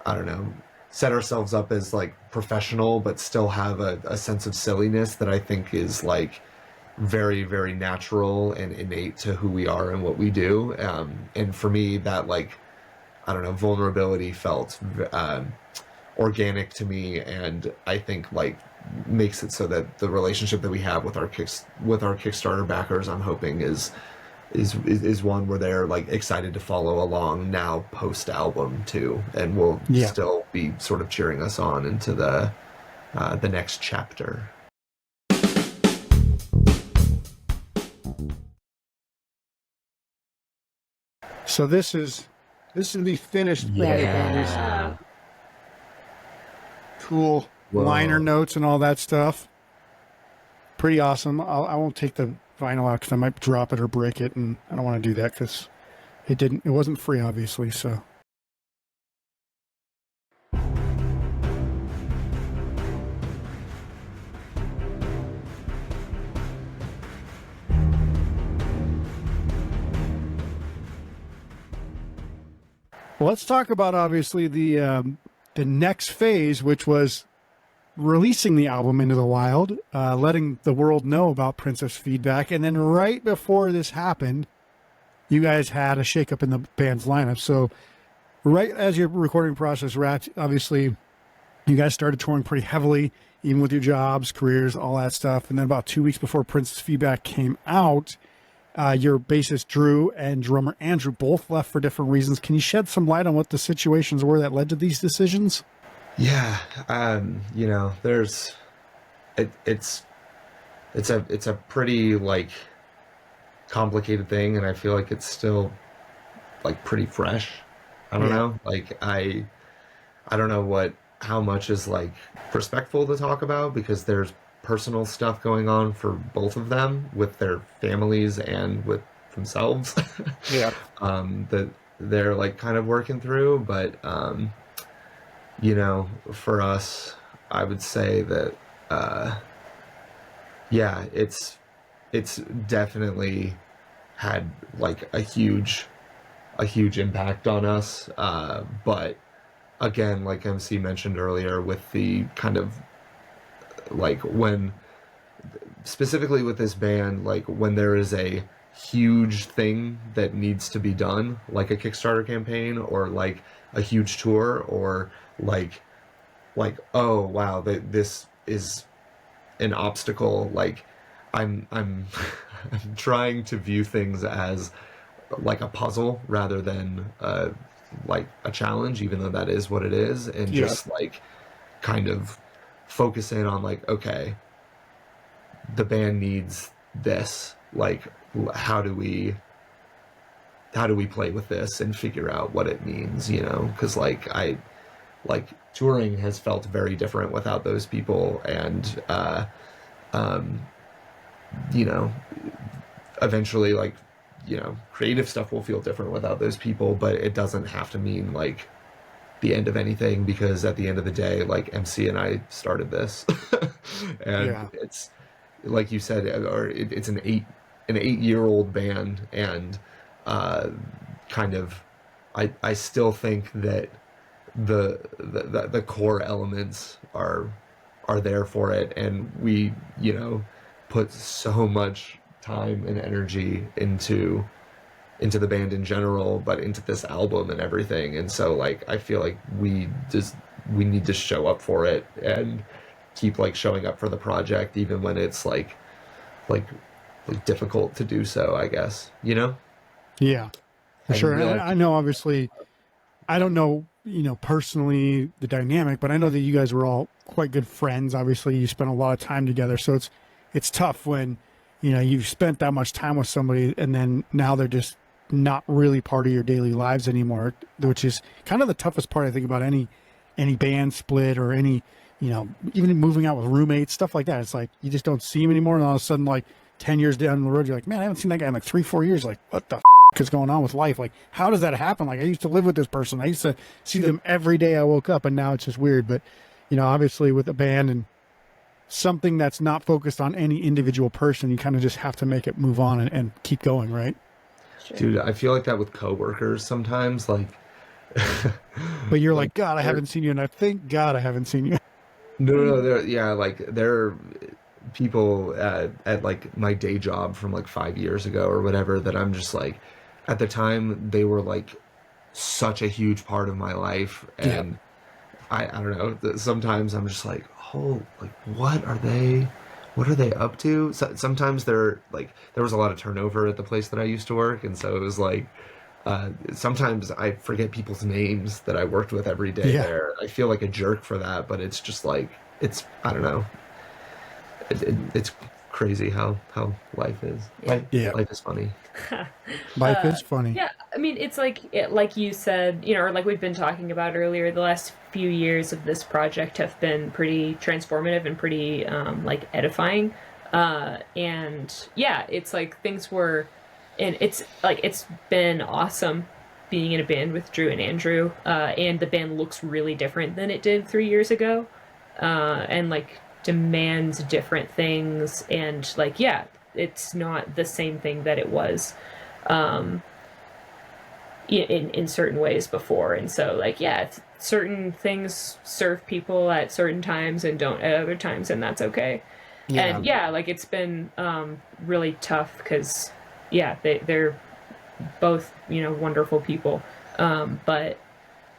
I don't know, set ourselves up as like professional but still have a sense of silliness that I think is like very, very natural and innate to who we are and what we do. And for me, that like, I don't know, vulnerability felt organic to me, and I think like makes it so that the relationship that we have with our Kickstarter backers, I'm hoping is one where they're like excited to follow along now post album too, and will still be sort of cheering us on into the next chapter. So this is the finished product. Yeah. Cool. Whoa. Liner notes and all that stuff. Pretty awesome. I won't take the vinyl out because I might drop it or break it, and I don't want to do that because it wasn't free, obviously. So. Well, let's talk about obviously the next phase, which was releasing the album into the wild, letting the world know about Princess Feedback. And then right before this happened, you guys had a shakeup in the band's lineup. So right as your recording process wrapped, obviously You guys started touring pretty heavily, even with your jobs, careers, all that stuff. And then about 2 weeks before Prince's Feedback came out, your bassist Drew and drummer Andrew both left for different reasons. Can you shed some light on what the situations were that led to these decisions? Yeah, you know, it's a pretty like complicated thing, and I feel like it's still like pretty fresh. I don't know. Like I don't know how much is like respectful to talk about, because there's personal stuff going on for both of them with their families and with themselves. Yeah. That they're like kind of working through, but you know, for us, I would say that yeah, it's definitely had like a huge impact on us. But again, like MC mentioned earlier, with the kind of like when specifically with this band, like when there is a huge thing that needs to be done, like a Kickstarter campaign or like a huge tour, or like oh wow, this is an obstacle. Like I'm I'm trying to view things as like a puzzle rather than like a challenge, even though that is what it is, and just like kind of focus in on like, okay, the band needs this, like how do we play with this and figure out what it means, you know? Because like touring has felt very different without those people, and you know, eventually, like, you know, creative stuff will feel different without those people, but it doesn't have to mean like the end of anything, because at the end of the day, like MC and I started this and it's like you said, it's an 8-year-old band, and kind of I still think that the core elements are there for it, and we, you know, put so much time and energy into the band in general, but into this album and everything. And so like I feel like we need to show up for it and keep like showing up for the project, even when it's like difficult to do so, I guess, you know? Yeah, for sure. Really, I know, obviously, I don't know, you know, personally the dynamic, but I know that you guys were all quite good friends. Obviously, you spent a lot of time together, so it's tough when, you know, you've spent that much time with somebody and then now they're just not really part of your daily lives anymore, which is kind of the toughest part, I think, about any band split or any, you know, even moving out with roommates, stuff like that. It's like you just don't see them anymore, and all of a sudden, like 10 years down the road, you're like, man, I haven't seen that guy in like 3-4 years. Like, what the is going on with life? Like, how does that happen? Like, I used to live with this person, I used to see them every day I woke up, and now it's just weird. But, you know, obviously with a band and something that's not focused on any individual person, you kind of just have to make it move on and keep going, right? Sure. dude, I feel like that with coworkers sometimes, like But you're like, God, I haven't seen you, and I thank God I haven't seen you. no, they're people at like my day job from like 5 years ago or whatever, that I'm just like, at the time they were like such a huge part of my life, and I don't know, sometimes I'm just like, oh, like what are they up to? So, sometimes they're like, there was a lot of turnover at the place that I used to work, and so it was like sometimes I forget people's names that I worked with every day there. I feel like a jerk for that, but it's just like, it's, I don't know, it's crazy how life is. Life is funny. Life is funny. Yeah, I mean, it's like like you said, you know, or like we've been talking about earlier, the last few years of this project have been pretty transformative and pretty like edifying. And yeah, it's like things were, and it's like it's been awesome being in a band with Drew and Andrew. And the band looks really different than it did 3 years ago. And like demands different things, and like, yeah, it's not the same thing that it was in certain ways before. And so like, yeah, certain things serve people at certain times and don't at other times, and that's okay. And yeah, like it's been really tough because yeah, they're both, you know, wonderful people, but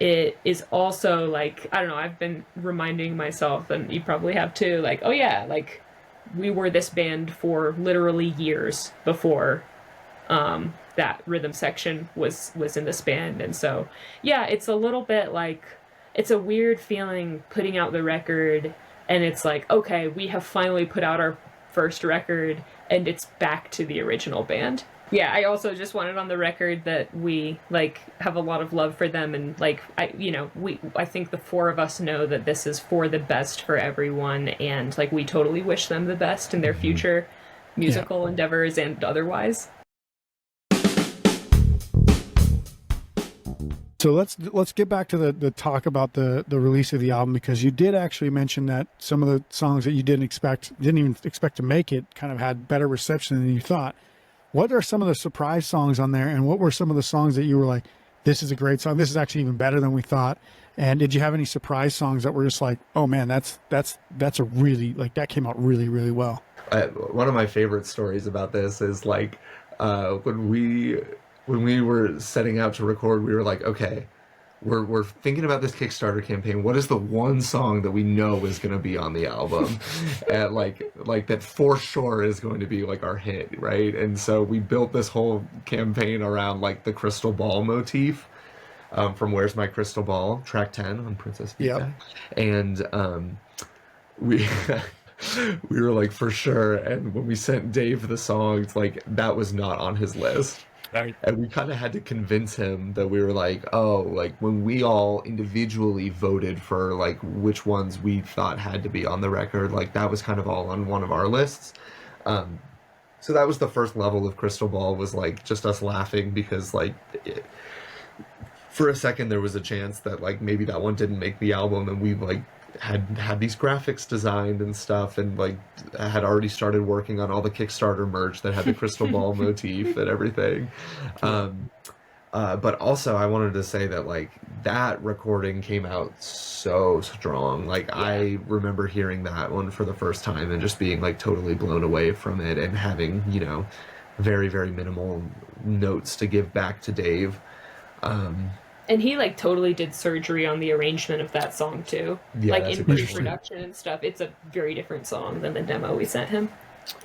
it is also like, I don't know, I've been reminding myself, and you probably have too, like, oh yeah, like we were this band for literally years before that rhythm section was in this band. And so yeah, it's a little bit like, it's a weird feeling putting out the record and it's like, okay, we have finally put out our first record and it's back to the original band. Yeah, I also just wanted on the record that we like have a lot of love for them, and like I think the four of us know that this is for the best for everyone, and like we totally wish them the best in their future musical endeavors and otherwise. So let's get back to the talk about the release of the album, because you did actually mention that some of the songs that you didn't even expect to make it kind of had better reception than you thought. What are some of the surprise songs on there, and what were some of the songs that you were like, this is a great song, this is actually even better than we thought? And did you have any surprise songs that were just like, oh man, that's a really, like, that came out really, really well? One of my favorite stories about this is like when we were setting out to record, we were like, okay, we're thinking about this Kickstarter campaign. What is the one song that we know is going to be on the album, and like that for sure is going to be like our hit, right? And so we built this whole campaign around like the crystal ball motif from "Where's My Crystal Ball," track 10 on Princess Vita. Yep. And we we were like, for sure. And when we sent Dave the songs, like that was not on his list. Right. And we kind of had to convince him that we were like, oh, like when we all individually voted for like which ones we thought had to be on the record, like that was kind of all on one of our lists. So that was the first level of Crystal Ball, was like just us laughing because like for a second there was a chance that like maybe that one didn't make the album, and we like had these graphics designed and stuff, and like had already started working on all the Kickstarter merch that had the crystal ball motif and everything. But also I wanted to say that like that recording came out so strong. Like I remember hearing that one for the first time and just being like totally blown away from it, and having, you know, very, very minimal notes to give back to Dave. And he like totally did surgery on the arrangement of that song too. Yeah, like in pre-production and stuff. It's a very different song than the demo we sent him.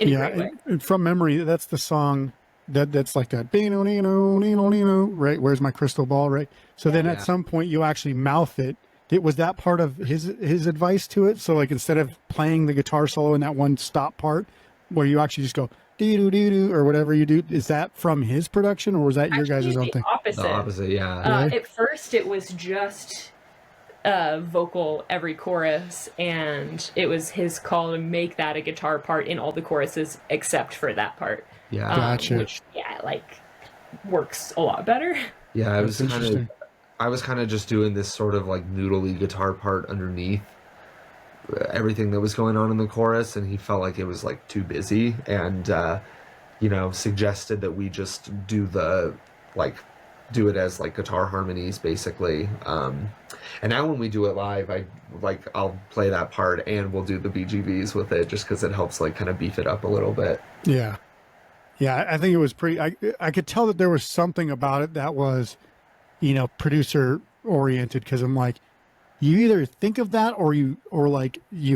In a great way. And from memory, that's the song that's like that, right? Where's my crystal ball, right? So then at some point you actually mouth it. Was that part of his advice to it? So like instead of playing the guitar solo in that one stop part, where you actually just go doo-doo-doo-doo or whatever you do, is that from his production, or was that your guys' own thing? The opposite, yeah. Really? At first it was just vocal every chorus, and it was his call to make that a guitar part in all the choruses except for that part. Yeah. Gotcha. Which, like, works a lot better. Yeah, I was kind of just doing this sort of like noodly guitar part underneath everything that was going on in the chorus, and he felt like it was like too busy, and you know, suggested that we just do it as like guitar harmonies basically. And now when we do it live, I'll play that part and we'll do the BGVs with it, just because it helps like kind of beef it up a little bit. Yeah, I think it was pretty. I could tell that there was something about it that was, you know, producer oriented, because I'm like, you either think of that or you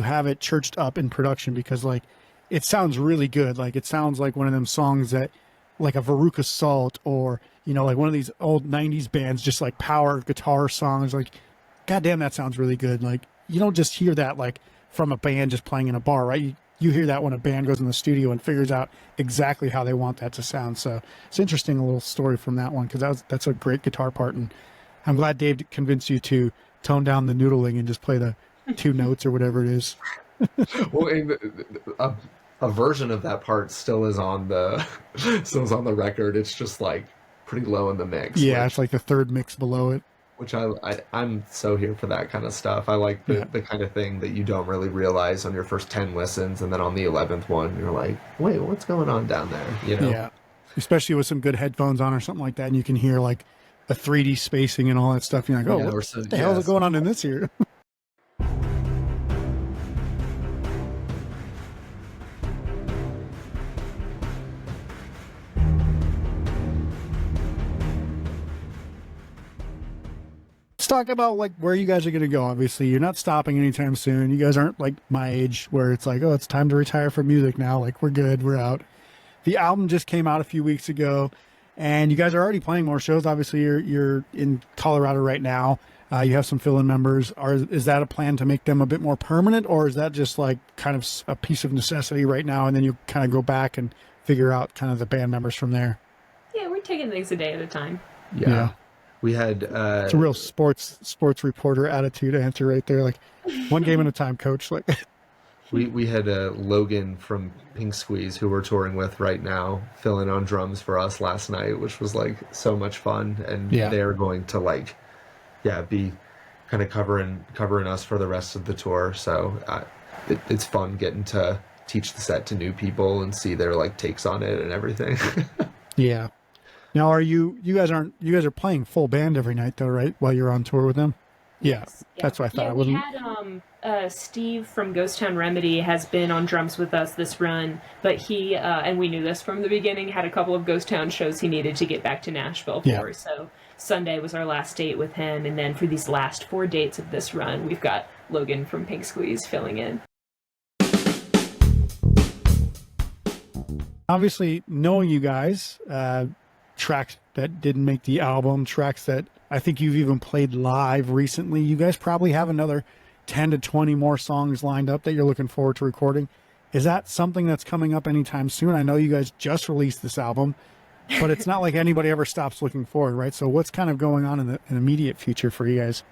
have it churched up in production, because like it sounds really good. Like it sounds like one of them songs that like a Veruca Salt, or, you know, like one of these old 90s bands, just like power guitar songs. Like, goddamn, that sounds really good. Like you don't just hear that like from a band just playing in a bar, right? You hear that when a band goes in the studio and figures out exactly how they want that to sound. So it's interesting, a little story from that one, because that's a great guitar part, and I'm glad Dave convinced you to tone down the noodling and just play the two notes or whatever it is. Well, a version of that part still is on the record. It's just like pretty low in the mix. Yeah, it's like the third mix below it. Which I'm so here for that kind of stuff. I like the kind of thing that you don't really realize on your first 10 listens, and then on the 11th one you're like, wait, what's going on down there? You know? Yeah, especially with some good headphones on or something like that, and you can hear like a 3D spacing and all that stuff. You're like, oh, what the hell is going on in this here? talk about like where you guys are going to go. Obviously, you're not stopping anytime soon. You guys aren't like my age where it's like, oh, it's time to retire from music now. Like we're good, we're out. The album just came out a few weeks ago, and you guys are already playing more shows. Obviously, you're in Colorado right now. You have some fill-in members. Is that a plan to make them a bit more permanent, or is that just like kind of a piece of necessity right now, and then you kind of go back and figure out kind of the band members from there? Yeah, we're taking things a day at a time. Yeah. We had it's a real sports reporter attitude answer right there. Like one game at a time, coach. Like we had Logan from Pink Squeeze, who we're touring with right now, fill in on drums for us last night, which was like so much fun. And they're going to like, be kind of covering us for the rest of the tour. So it's fun getting to teach the set to new people and see their like takes on it and everything. Yeah. Now, you guys are playing full band every night though, right? While you're on tour with them? Yeah, Yes. that's what I thought. Yeah, I we wasn't. had Steve from Ghost Town Remedy has been on drums with us this run, but he and we knew this from the beginning, had a couple of Ghost Town shows he needed to get back to Nashville for. Yeah. So Sunday was our last date with him, and then for these last 4 dates of this run, we've got Logan from Pink Squeeze filling in. Obviously, knowing you guys, tracks that didn't make the album, tracks that I think you've even played live recently, you guys probably have another 10 to 20 more songs lined up that you're looking forward to recording. Is that something that's coming up anytime soon? I know you guys just released this album, but it's not like anybody ever stops looking forward, right? So what's kind of going on in the immediate future for you guys?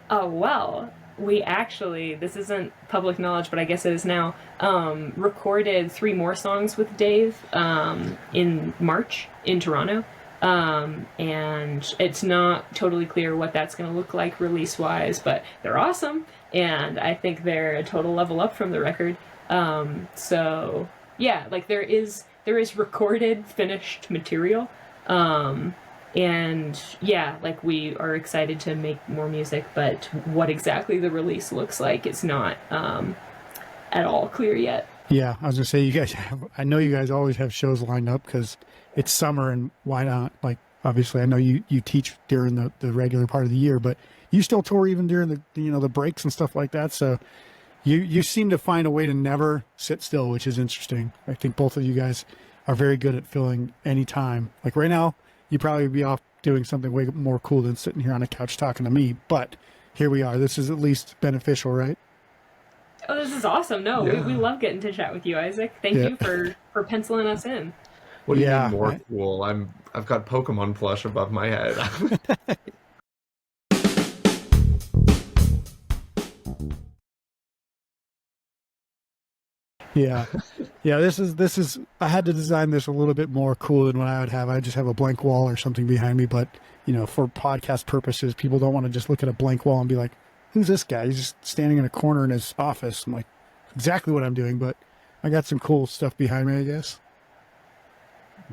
Oh, well, we actually, this isn't public knowledge, but I guess it is now, recorded 3 more songs with Dave in March in Toronto. And it's not totally clear what that's going to look like release-wise, but they're awesome, and I think they're a total level up from the record. So, yeah, like there is recorded, finished material. And yeah, like we are excited to make more music, but what exactly the release looks like is not at all clear yet. Yeah, I was gonna say I know you guys always have shows lined up because it's summer, and why not? Like obviously I know you teach during the regular part of the year, but you still tour even during the breaks and stuff like that. So you seem to find a way to never sit still, which is interesting. I think both of you guys are very good at filling any time. Like right now, you'd probably be off doing something way more cool than sitting here on a couch talking to me. But here we are. This is at least beneficial, right? Oh, this is awesome. No, we love getting to chat with you, Isaac. Thank you for penciling us in. What do you mean more cool? I've got Pokemon plush above my head. Yeah. This is. I had to design this a little bit more cool than what I would have. I just have a blank wall or something behind me. But for podcast purposes, people don't want to just look at a blank wall and be like, "Who's this guy? He's just standing in a corner in his office." I'm like, exactly what I'm doing. But I got some cool stuff behind me, I guess.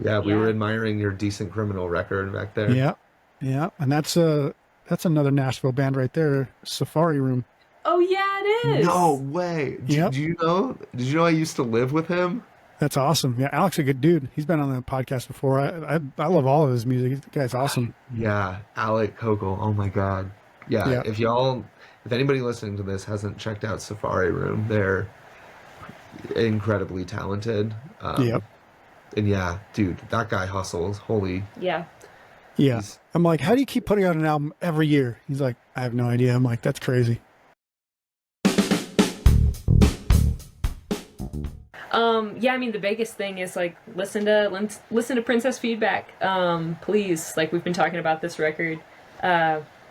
Yeah, we were admiring your Decent Criminal record back there. Yeah, and that's another Nashville band right there, Safari Room. Oh yeah, it is. No way. Did you know I used to live with him? That's awesome. Yeah, Alec's a good dude. He's been on the podcast before. I love all of his music. The guy's awesome. Yeah, Alec Kogel. Oh my god. Yeah. If anybody listening to this hasn't checked out Safari Room, they're incredibly talented. And yeah, dude, that guy hustles. Holy. Yeah. Yeah. I'm like, how do you keep putting out an album every year? He's like, I have no idea. I'm like, that's crazy. Yeah, I mean, the biggest thing is like listen to Princess Feedback. Please, like we've been talking about this record.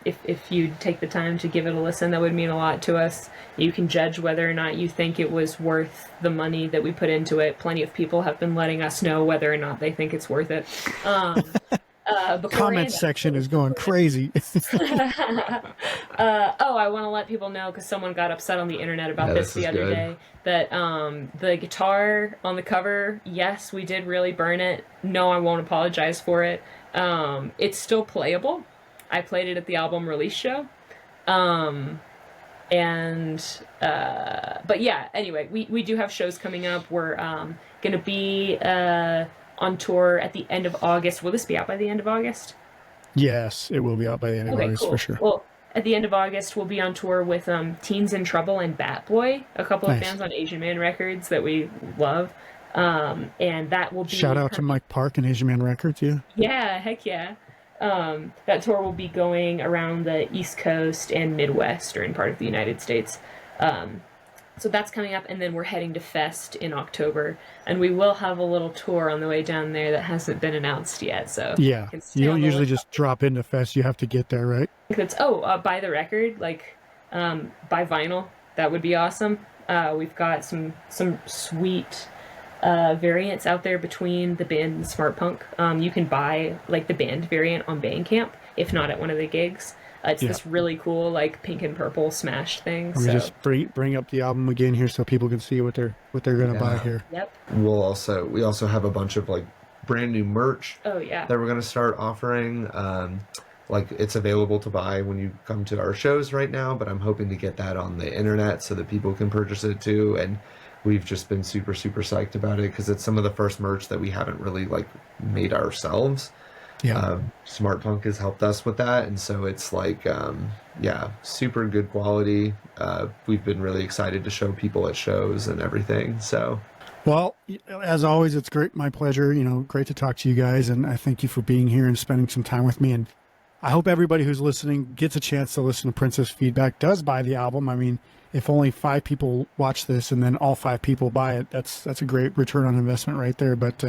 If you take the time to give it a listen, that would mean a lot to us. You can judge whether or not you think it was worth the money that we put into it. Plenty of people have been letting us know whether or not they think it's worth it. The comment section is going crazy. I want to let people know, because someone got upset on the internet about this the other day, that the guitar on the cover, yes, we did really burn it. No, I won't apologize for it. It's still playable. I played it at the album release show. But yeah, anyway, we do have shows coming up. We're going to be on tour at the end of August. Will this be out by the end of August? Yes, it will be out by the end of August, cool. for sure. Well, at the end of August, we'll be on tour with Teens in Trouble and Bat Boy, a couple of Nice. bands on Asian Man Records that we love. And that will be... Shout out to Mike Park and Asian Man Records, yeah. Yeah, heck yeah. That tour will be going around the East Coast and Midwestern part of the United States. So that's coming up, and then we're heading to Fest in October, and we will have a little tour on the way down there that hasn't been announced yet. So Yeah, you don't usually just drop into Fest. You have to get there, right? It's buy the record, like buy vinyl. That would be awesome. We've got some sweet variants out there between the band and Smart Punk. You can buy like the band variant on Bandcamp, if not at one of the gigs. It's this really cool like pink and purple smashed thing. Let me just bring up the album again here so people can see what they're gonna buy here. Yep. We also have a bunch of like brand new merch. Oh yeah. That we're gonna start offering. Like it's available to buy when you come to our shows right now, but I'm hoping to get that on the internet so that people can purchase it too. And we've just been super psyched about it because it's some of the first merch that we haven't really like made ourselves. Yeah. Smart Punk has helped us with that, and so it's like super good quality. We've been really excited to show people at shows and everything. So well, as always, it's my pleasure, great to talk to you guys, and I thank you for being here and spending some time with me. And I hope everybody who's listening gets a chance to listen to Princess Feedback, does buy the album. I mean, if only 5 people watch this and then all 5 people buy it, that's a great return on investment right there. But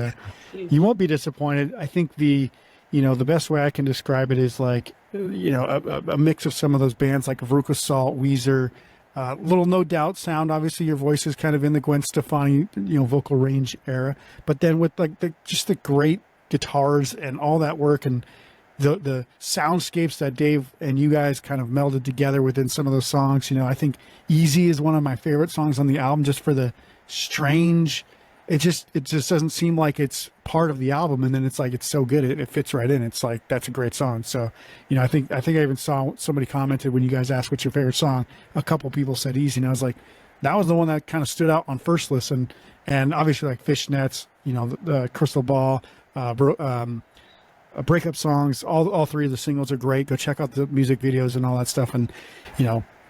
you won't be disappointed. I think the best way I can describe it is like, a mix of some of those bands like Veruca Salt, Weezer, little No Doubt sound. Obviously, your voice is kind of in the Gwen Stefani, vocal range era. But then with like the great guitars and all that work and the soundscapes that Dave and you guys kind of melded together within some of those songs. I think Easy is one of my favorite songs on the album just for the strange... It just doesn't seem like it's part of the album, and then it's like it's so good it fits right in. It's like that's a great song. So, I think I even saw somebody commented when you guys asked what's your favorite song. A couple people said Easy, and I was like, that was the one that kind of stood out on first listen. And obviously like Fishnets, the Crystal Ball, breakup songs. All 3 of the singles are great. Go check out the music videos and all that stuff. And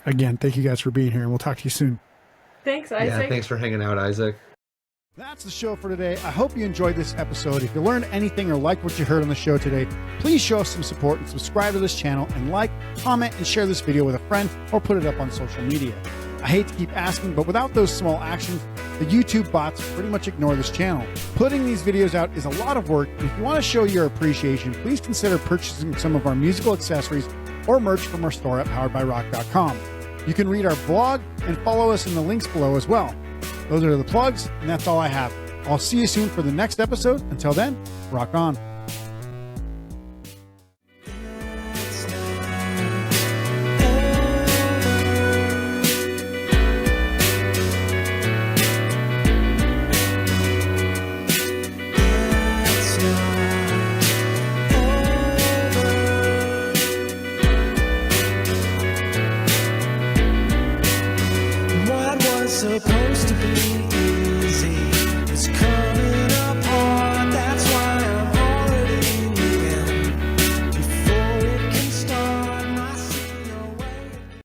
again, thank you guys for being here, and we'll talk to you soon. Thanks, Isaac. Yeah, thanks for hanging out, Isaac. That's the show for today. I hope you enjoyed this episode. If you learned anything or liked what you heard on the show today, please show us some support and subscribe to this channel and like, comment, and share this video with a friend or put it up on social media. I hate to keep asking, but without those small actions, the YouTube bots pretty much ignore this channel. Putting these videos out is a lot of work, and if you want to show your appreciation, please consider purchasing some of our musical accessories or merch from our store at poweredbyrock.com. You can read our blog and follow us in the links below as well. Those are the plugs, and that's all I have. I'll see you soon for the next episode. Until then, rock on. What was supposed to be